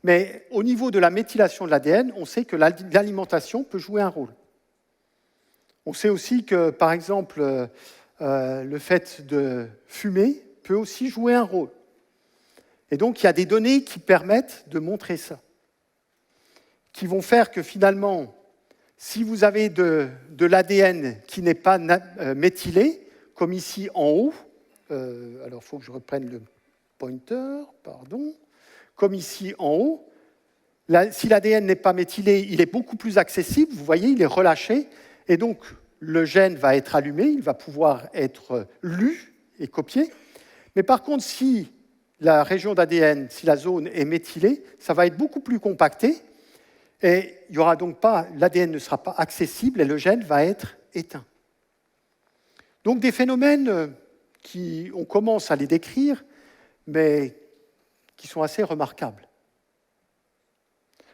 Speaker 1: Mais au niveau de la méthylation de l'ADN, on sait que l'alimentation peut jouer un rôle. On sait aussi que, par exemple, le fait de fumer peut aussi jouer un rôle. Et donc, il y a des données qui permettent de montrer ça, qui vont faire que finalement, si vous avez de l'ADN qui n'est pas méthylé, comme ici en haut, alors il faut que je reprenne le pointer, pardon, comme ici en haut, si l'ADN n'est pas méthylé, il est beaucoup plus accessible, vous voyez, il est relâché, et donc le gène va être allumé, il va pouvoir être lu et copié. Mais par contre, si la région d'ADN, si la zone est méthylée, ça va être beaucoup plus compacté, et il y aura donc pas, l'ADN ne sera pas accessible et le gène va être éteint. Donc des phénomènes on commence à les décrire, mais qui sont assez remarquables.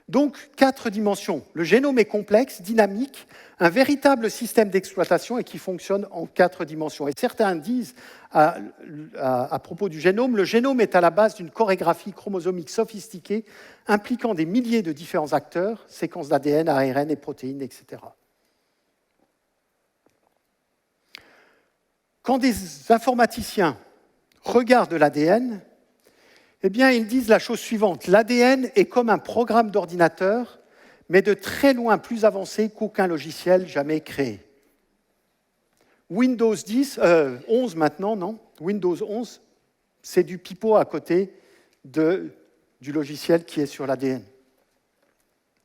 Speaker 1: Donc, 4 dimensions. Le génome est complexe, dynamique, un véritable système d'exploitation et qui fonctionne en 4 dimensions. Et certains disent, à propos du génome, le génome est à la base d'une chorégraphie chromosomique sophistiquée impliquant des milliers de différents acteurs, séquences d'ADN, ARN et protéines, etc. Quand des informaticiens regardent l'ADN, eh bien, ils disent la chose suivante. L'ADN est comme un programme d'ordinateur, mais de très loin plus avancé qu'aucun logiciel jamais créé. Windows 11 maintenant, non? Windows 11, c'est du pipeau à côté du logiciel qui est sur l'ADN,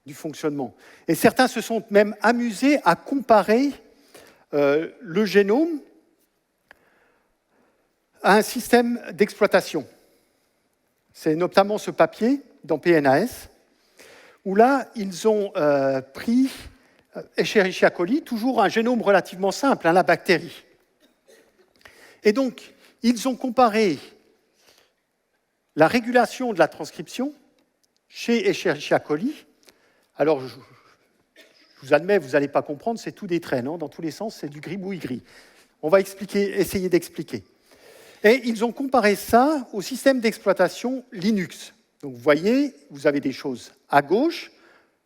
Speaker 1: du fonctionnement. Et certains se sont même amusés à comparer le génome à un système d'exploitation. C'est notamment ce papier dans PNAS, où là, ils ont pris Escherichia coli, toujours un génome relativement simple, la bactérie. Et donc, ils ont comparé la régulation de la transcription chez Escherichia coli. Alors, je vous admets, vous n'allez pas comprendre, c'est tout des traits, non? Dans tous les sens, c'est du gribouille-gris. On va essayer d'expliquer. Et ils ont comparé ça au système d'exploitation Linux. Donc vous voyez, vous avez des choses à gauche,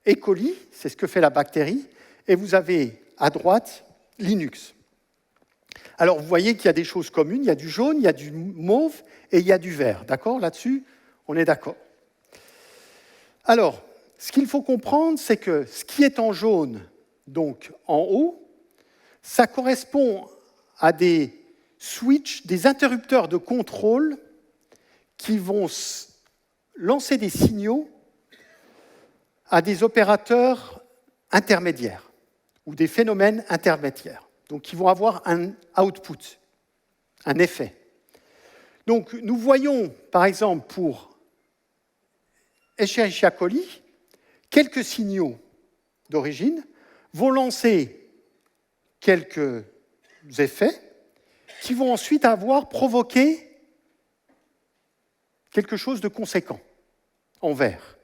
Speaker 1: E. coli, c'est ce que fait la bactérie, et vous avez à droite Linux. Alors vous voyez qu'il y a des choses communes, il y a du jaune, il y a du mauve et il y a du vert. D'accord? Là-dessus, on est d'accord. Alors, ce qu'il faut comprendre, c'est que ce qui est en jaune, donc en haut, ça correspond à des switch, des interrupteurs de contrôle qui vont lancer des signaux à des opérateurs intermédiaires ou des phénomènes intermédiaires. Donc, ils vont avoir un output, un effet. Donc, nous voyons, par exemple, pour Escherichia coli, quelques signaux d'origine vont lancer quelques effets qui vont ensuite avoir provoqué quelque chose de conséquent en vert.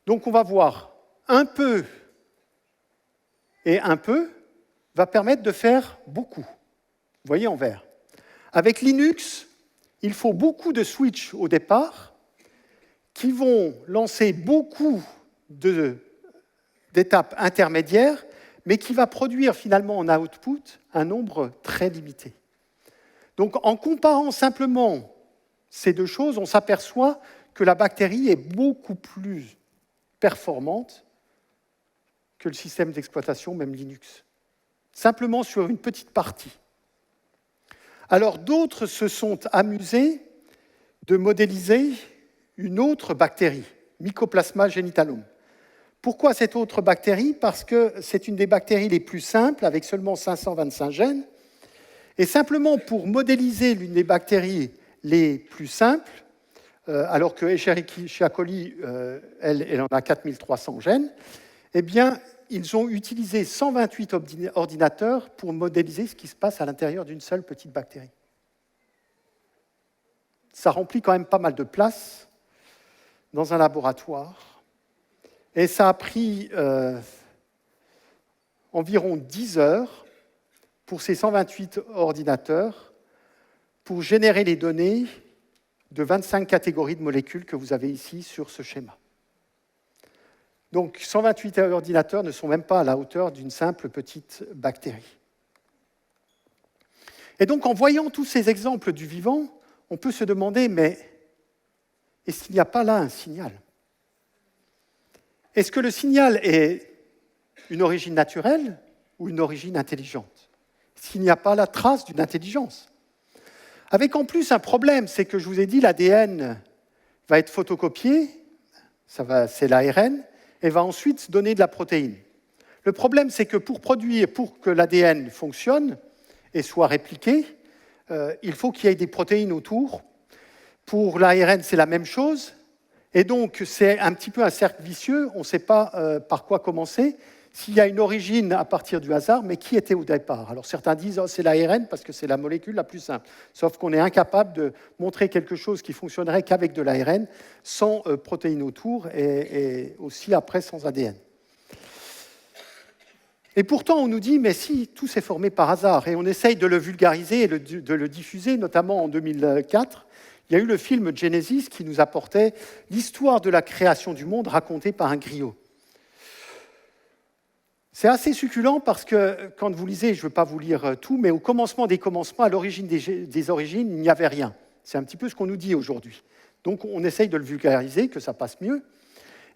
Speaker 1: Donc on va voir un peu et un peu va permettre de faire beaucoup. Vous voyez en vert. Avec Linux, il faut beaucoup de switches au départ qui vont lancer beaucoup d'étapes intermédiaires, mais qui va produire finalement en output un nombre très limité. Donc en comparant simplement ces deux choses, on s'aperçoit que la bactérie est beaucoup plus performante que le système d'exploitation, même Linux. Simplement sur une petite partie. Alors d'autres se sont amusés de modéliser une autre bactérie, Mycoplasma genitalum. Pourquoi cette autre bactérie? Parce que c'est une des bactéries les plus simples, avec seulement 525 gènes. Et simplement pour modéliser l'une des bactéries les plus simples, alors que Escherichia coli, elle en a 4300 gènes, eh bien, ils ont utilisé 128 ordinateurs pour modéliser ce qui se passe à l'intérieur d'une seule petite bactérie. Ça remplit quand même pas mal de place dans un laboratoire. Et ça a pris environ 10 heures pour ces 128 ordinateurs pour générer les données de 25 catégories de molécules que vous avez ici sur ce schéma. Donc 128 ordinateurs ne sont même pas à la hauteur d'une simple petite bactérie. Et donc en voyant tous ces exemples du vivant, on peut se demander, mais est-ce qu'il n'y a pas là un signal ? Est-ce que le signal est une origine naturelle ou une origine intelligente? Est-ce qu'il n'y a pas la trace d'une intelligence? Avec en plus un problème, c'est que je vous ai dit, l'ADN va être photocopié, c'est l'ARN, et va ensuite donner de la protéine. Le problème, c'est que pour que l'ADN fonctionne et soit répliqué, il faut qu'il y ait des protéines autour. Pour l'ARN, c'est la même chose. Et donc, c'est un petit peu un cercle vicieux, on ne sait pas par quoi commencer. s'il y a une origine à partir du hasard, mais qui était au départ? Alors certains disent oh, c'est l'ARN parce que c'est la molécule la plus simple. Sauf qu'on est incapable de montrer quelque chose qui fonctionnerait qu'avec de l'ARN, sans protéines autour et aussi après sans ADN. Et pourtant, on nous dit, mais si, tout s'est formé par hasard. Et on essaye de le vulgariser et de le diffuser, notamment en 2004. Il y a eu le film Genesis qui nous apportait l'histoire de la création du monde racontée par un griot. C'est assez succulent parce que, quand vous lisez, je ne veux pas vous lire tout, mais au commencement des commencements, à l'origine des origines, il n'y avait rien. C'est un petit peu ce qu'on nous dit aujourd'hui. Donc on essaye de le vulgariser, que ça passe mieux.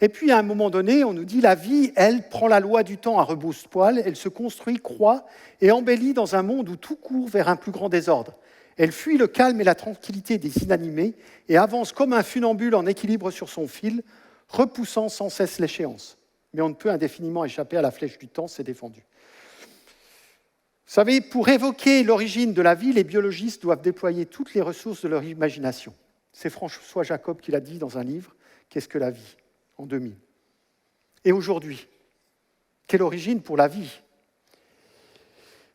Speaker 1: Et puis, à un moment donné, on nous dit la vie, elle, prend la loi du temps à rebrousse-poil, elle se construit, croît et embellit dans un monde où tout court vers un plus grand désordre. Elle fuit le calme et la tranquillité des inanimés et avance comme un funambule en équilibre sur son fil, repoussant sans cesse l'échéance. Mais on ne peut indéfiniment échapper à la flèche du temps, c'est défendu. Vous savez, pour évoquer l'origine de la vie, les biologistes doivent déployer toutes les ressources de leur imagination. C'est François Jacob qui l'a dit dans un livre, « Qu'est-ce que la vie ?» en 2000. Et aujourd'hui, quelle origine pour la vie?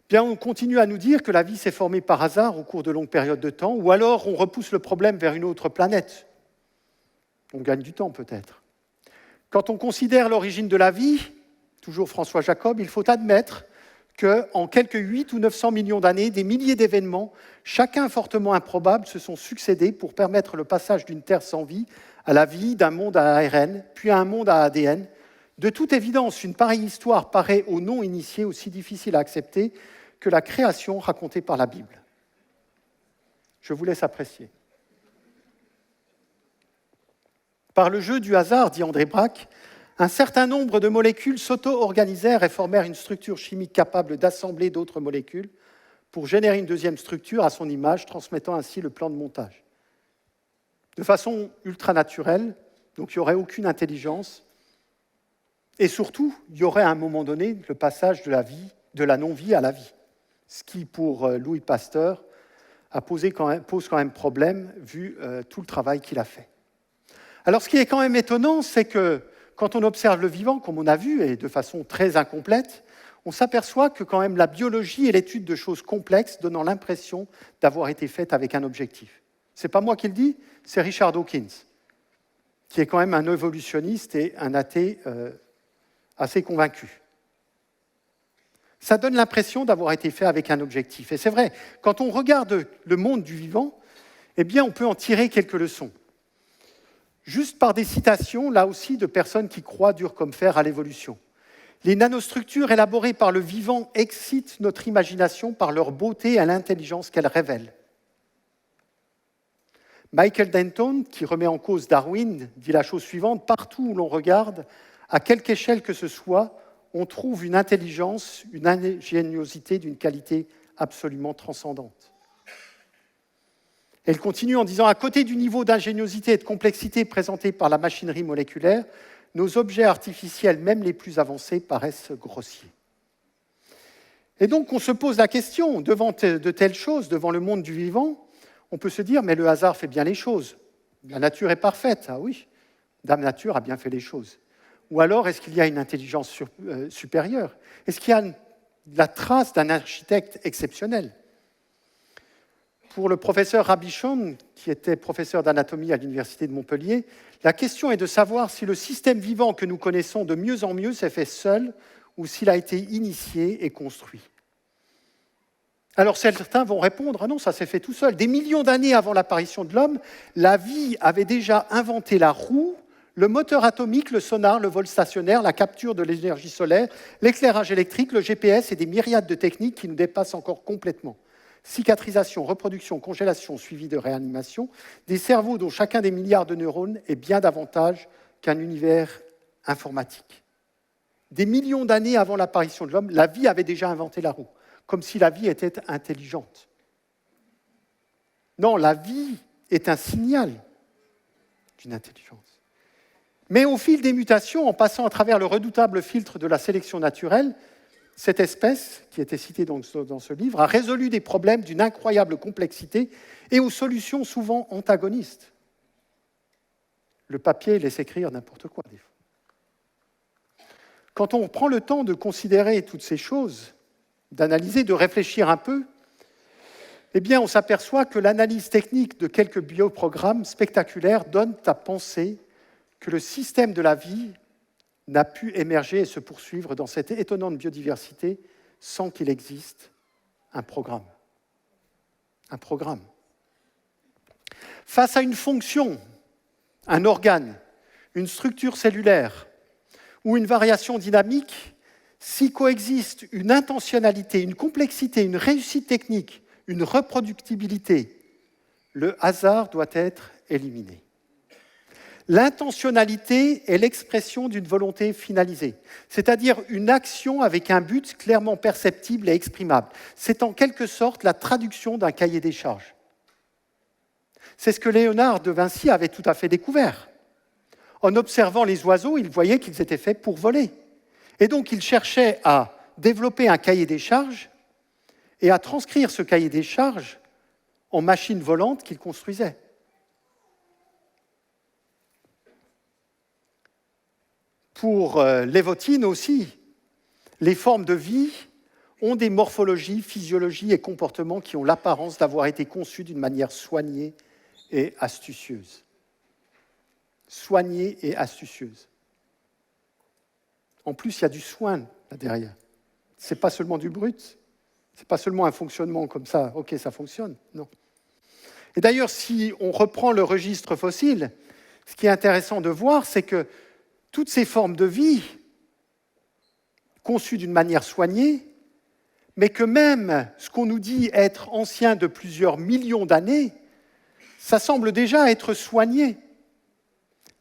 Speaker 1: Bien, on continue à nous dire que la vie s'est formée par hasard au cours de longues périodes de temps, ou alors on repousse le problème vers une autre planète. On gagne du temps peut-être. Quand on considère l'origine de la vie, toujours François Jacob, il faut admettre qu'en quelques 8 ou 900 millions d'années, des milliers d'événements, chacun fortement improbable, se sont succédés pour permettre le passage d'une Terre sans vie à la vie, d'un monde à ARN, puis à un monde à ADN. De toute évidence, une pareille histoire paraît aux non-initiés aussi difficile à accepter que la création racontée par la Bible. Je vous laisse apprécier. Par le jeu du hasard, dit André Braque, un certain nombre de molécules s'auto-organisèrent et formèrent une structure chimique capable d'assembler d'autres molécules pour générer une deuxième structure à son image, transmettant ainsi le plan de montage. De façon ultra-naturelle, donc il n'y aurait aucune intelligence, et surtout, il y aurait à un moment donné le passage de la non-vie à la vie, ce qui, pour Louis Pasteur, pose quand même problème, vu tout le travail qu'il a fait. Alors, ce qui est quand même étonnant, c'est que quand on observe le vivant, comme on a vu, et de façon très incomplète, on s'aperçoit que quand même la biologie est l'étude de choses complexes, donnant l'impression d'avoir été faite avec un objectif. Ce n'est pas moi qui le dis, c'est Richard Dawkins, qui est quand même un évolutionniste et un athée assez convaincu. Ça donne l'impression d'avoir été fait avec un objectif. Et c'est vrai, quand on regarde le monde du vivant, eh bien, on peut en tirer quelques leçons. Juste par des citations, là aussi, de personnes qui croient dur comme fer à l'évolution. Les nanostructures élaborées par le vivant excitent notre imagination par leur beauté et l'intelligence qu'elles révèlent. Michael Denton, qui remet en cause Darwin, dit la chose suivante, « Partout où l'on regarde, à quelque échelle que ce soit, on trouve une intelligence, une ingéniosité d'une qualité absolument transcendante. » Elle continue en disant « À côté du niveau d'ingéniosité et de complexité présenté par la machinerie moléculaire, nos objets artificiels, même les plus avancés, paraissent grossiers. » Et donc, on se pose la question, devant de telles choses, devant le monde du vivant, on peut se dire, mais le hasard fait bien les choses. La nature est parfaite, ah oui, Dame Nature a bien fait les choses. Ou alors, est-ce qu'il y a une intelligence supérieure? Est-ce qu'il y a la trace d'un architecte exceptionnel? Pour le professeur Rabichon, qui était professeur d'anatomie à l'Université de Montpellier, la question est de savoir si le système vivant que nous connaissons de mieux en mieux s'est fait seul ou s'il a été initié et construit. Alors certains vont répondre « Ah non, ça s'est fait tout seul ». Des millions d'années avant l'apparition de l'homme, la vie avait déjà inventé la roue, le moteur atomique, le sonar, le vol stationnaire, la capture de l'énergie solaire, l'éclairage électrique, le GPS et des myriades de techniques qui nous dépassent encore complètement. Cicatrisation, reproduction, congélation, suivi de réanimation, des cerveaux dont chacun des milliards de neurones est bien davantage qu'un univers informatique. Des millions d'années avant l'apparition de l'homme, la vie avait déjà inventé la roue, comme si la vie était intelligente. Non, la vie est un signal d'une intelligence. Mais au fil des mutations, en passant à travers le redoutable filtre de la sélection naturelle, cette espèce, qui était citée dans ce livre, a résolu des problèmes d'une incroyable complexité et aux solutions souvent antagonistes. Le papier laisse écrire n'importe quoi, des fois. Quand on prend le temps de considérer toutes ces choses, d'analyser, de réfléchir un peu, eh bien, on s'aperçoit que l'analyse technique de quelques bioprogrammes spectaculaires donne à penser que le système de la vie n'a pu émerger et se poursuivre dans cette étonnante biodiversité sans qu'il existe un programme. Un programme. Face à une fonction, un organe, une structure cellulaire ou une variation dynamique, si coexistent une intentionnalité, une complexité, une réussite technique, une reproductibilité, le hasard doit être éliminé. L'intentionnalité est l'expression d'une volonté finalisée, c'est-à-dire une action avec un but clairement perceptible et exprimable. C'est en quelque sorte la traduction d'un cahier des charges. C'est ce que Léonard de Vinci avait tout à fait découvert. En observant les oiseaux, il voyait qu'ils étaient faits pour voler. Et donc il cherchait à développer un cahier des charges et à transcrire ce cahier des charges en machines volantes qu'il construisait. Pour Lévotine aussi, les formes de vie ont des morphologies, physiologies et comportements qui ont l'apparence d'avoir été conçus d'une manière soignée et astucieuse. Soignée et astucieuse. En plus, il y a du soin là derrière. Ce n'est pas seulement du brut, ce n'est pas seulement un fonctionnement comme ça, ok, ça fonctionne, non. Et d'ailleurs, si on reprend le registre fossile, ce qui est intéressant de voir, c'est que toutes ces formes de vie, conçues d'une manière soignée, mais que même ce qu'on nous dit être ancien de plusieurs millions d'années, ça semble déjà être soigné.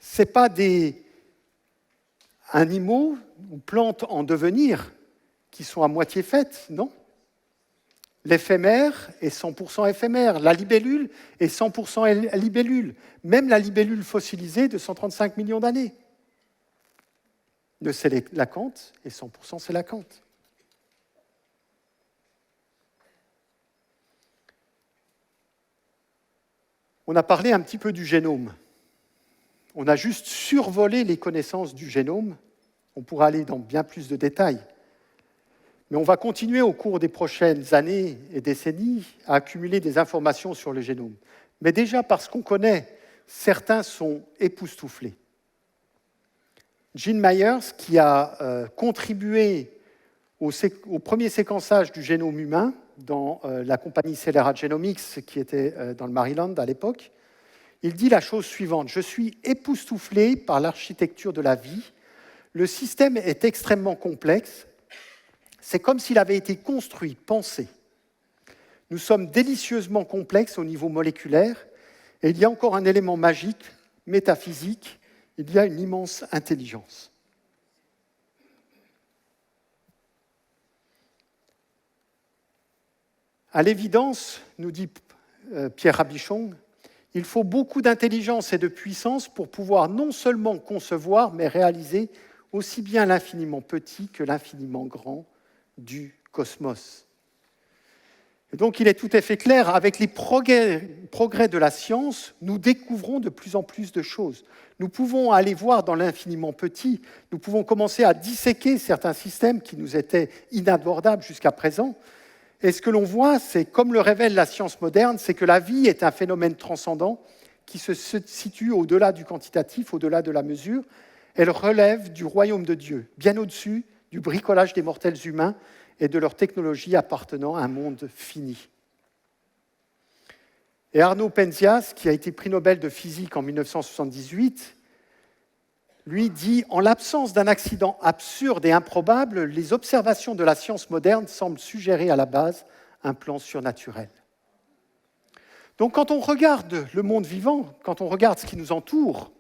Speaker 1: Ce n'est pas des animaux ou plantes en devenir qui sont à moitié faites, non. L'éphémère est 100% éphémère, la libellule est 100% libellule, même la libellule fossilisée de 135 millions d'années. Le sélacanthe est 100% sélacanthe. On a parlé un petit peu du génome. On a juste survolé les connaissances du génome. On pourra aller dans bien plus de détails. Mais on va continuer au cours des prochaines années et décennies à accumuler des informations sur le génome. Mais déjà parce qu'on connaît, certains sont époustouflés. Gene Myers, qui a contribué au premier séquençage du génome humain dans la compagnie Celera Genomics, qui était dans le Maryland à l'époque, il dit la chose suivante: « Je suis époustouflé par l'architecture de la vie. Le système est extrêmement complexe. C'est comme s'il avait été construit, pensé. Nous sommes délicieusement complexes au niveau moléculaire, et il y a encore un élément magique, métaphysique, il y a une immense intelligence. » À l'évidence, nous dit Pierre Rabichon, il faut beaucoup d'intelligence et de puissance pour pouvoir non seulement concevoir, mais réaliser aussi bien l'infiniment petit que l'infiniment grand du cosmos. Et donc il est tout à fait clair, avec les progrès de la science, nous découvrons de plus en plus de choses. Nous pouvons aller voir dans l'infiniment petit, nous pouvons commencer à disséquer certains systèmes qui nous étaient inabordables jusqu'à présent. Et ce que l'on voit, c'est, comme le révèle la science moderne, c'est que la vie est un phénomène transcendant qui se situe au-delà du quantitatif, au-delà de la mesure. Elle relève du royaume de Dieu, bien au-dessus du bricolage des mortels humains et de leur technologie appartenant à un monde fini. Et Arnaud Penzias, qui a été prix Nobel de physique en 1978, lui dit « En l'absence d'un accident absurde et improbable, les observations de la science moderne semblent suggérer à la base un plan surnaturel. » Donc quand on regarde le monde vivant, quand on regarde ce qui nous entoure,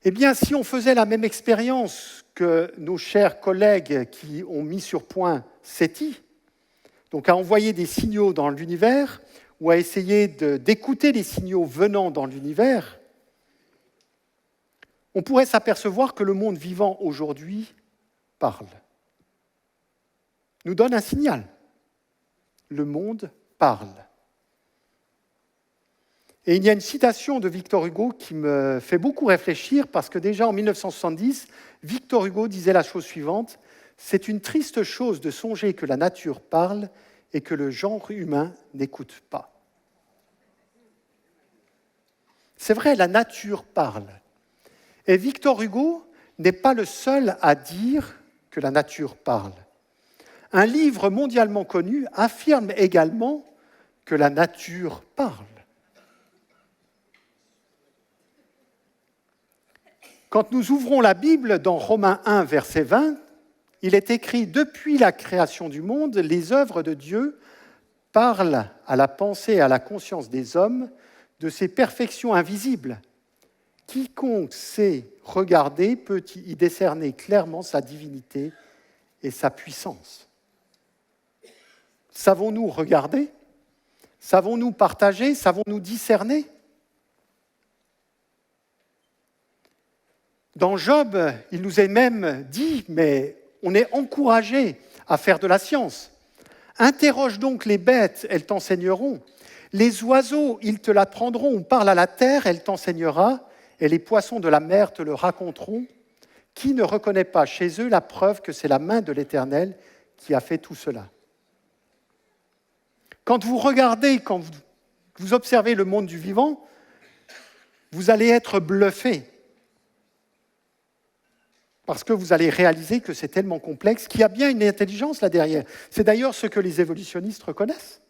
Speaker 1: eh bien, si on faisait la même expérience que nos chers collègues qui ont mis sur point SETI, donc à envoyer des signaux dans l'univers ou à essayer d'écouter les signaux venant dans l'univers, on pourrait s'apercevoir que le monde vivant aujourd'hui parle, nous donne un signal. Le monde parle. Et il y a une citation de Victor Hugo qui me fait beaucoup réfléchir, parce que déjà en 1970, Victor Hugo disait la chose suivante: « C'est une triste chose de songer que la nature parle et que le genre humain n'écoute pas. » C'est vrai, la nature parle. Et Victor Hugo n'est pas le seul à dire que la nature parle. Un livre mondialement connu affirme également que la nature parle. Quand nous ouvrons la Bible dans Romains 1, verset 20, il est écrit « Depuis la création du monde, les œuvres de Dieu parlent à la pensée et à la conscience des hommes de ces perfections invisibles. Quiconque sait regarder peut y décerner clairement sa divinité et sa puissance. » Savons-nous regarder? Savons-nous partager? Savons-nous discerner? Dans Job, il nous est même dit, mais on est encouragé à faire de la science. Interroge donc les bêtes, elles t'enseigneront. Les oiseaux, ils te l'apprendront. On parle à la terre, elle t'enseignera. Et les poissons de la mer te le raconteront. Qui ne reconnaît pas chez eux la preuve que c'est la main de l'Éternel qui a fait tout cela? Quand vous regardez, quand vous observez le monde du vivant, vous allez être bluffé. Parce que vous allez réaliser que c'est tellement complexe qu'il y a bien une intelligence là derrière. C'est d'ailleurs ce que les évolutionnistes reconnaissent.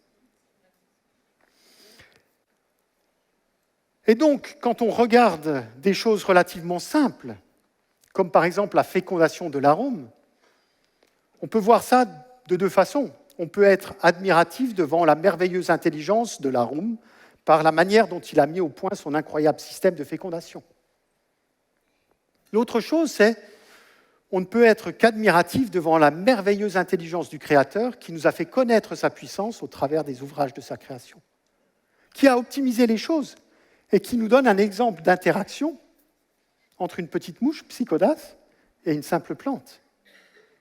Speaker 1: Et donc, quand on regarde des choses relativement simples, comme par exemple la fécondation de l'arôme, on peut voir ça de deux façons. On peut être admiratif devant la merveilleuse intelligence de l'arôme par la manière dont il a mis au point son incroyable système de fécondation. L'autre chose, c'est on ne peut être qu'admiratif devant la merveilleuse intelligence du Créateur qui nous a fait connaître sa puissance au travers des ouvrages de sa création, qui a optimisé les choses et qui nous donne un exemple d'interaction entre une petite mouche, Psychodas, et une simple plante,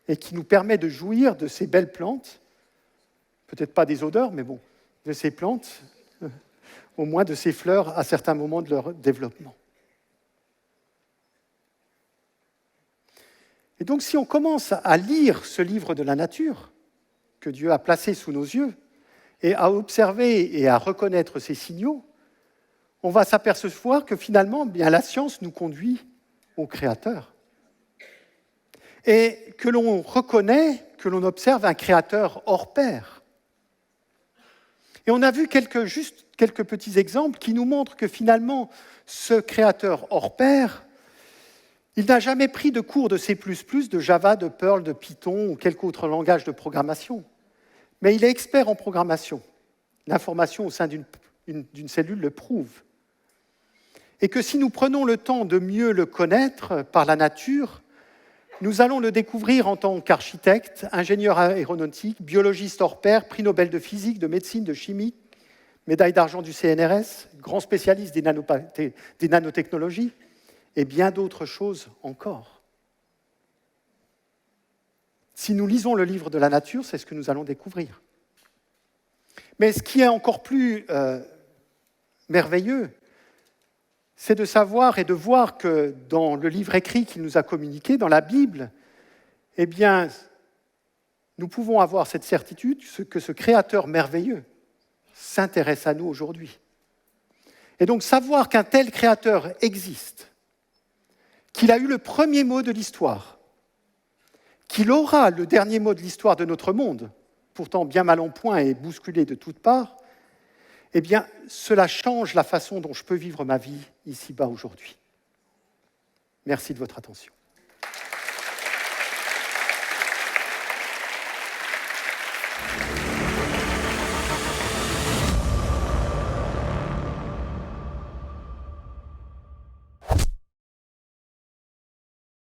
Speaker 1: et qui nous permet de jouir de ces belles plantes, peut-être pas des odeurs, mais bon, de ces plantes, au moins de ces fleurs à certains moments de leur développement. Et donc, si on commence à lire ce livre de la nature que Dieu a placé sous nos yeux, et à observer et à reconnaître ces signaux, on va s'apercevoir que finalement, bien, la science nous conduit au Créateur. Et que l'on reconnaît, que l'on observe un Créateur hors pair. Et on a vu juste quelques petits exemples qui nous montrent que finalement, ce Créateur hors pair, il n'a jamais pris de cours de C++, de Java, de Perl, de Python ou quelque autre langage de programmation. Mais il est expert en programmation. L'information au sein d'une cellule le prouve. Et que si nous prenons le temps de mieux le connaître par la nature, nous allons le découvrir en tant qu'architecte, ingénieur aéronautique, biologiste hors pair, prix Nobel de physique, de médecine, de chimie, médaille d'argent du CNRS, grand spécialiste des nanotechnologies, et bien d'autres choses encore. Si nous lisons le livre de la nature, c'est ce que nous allons découvrir. Mais ce qui est encore plus merveilleux, c'est de savoir et de voir que dans le livre écrit qu'il nous a communiqué, dans la Bible, eh bien, nous pouvons avoir cette certitude que ce Créateur merveilleux s'intéresse à nous aujourd'hui. Et donc savoir qu'un tel Créateur existe, qu'il a eu le premier mot de l'histoire, qu'il aura le dernier mot de l'histoire de notre monde, pourtant bien mal en point et bousculé de toutes parts, eh bien, cela change la façon dont je peux vivre ma vie ici-bas aujourd'hui. Merci de votre attention.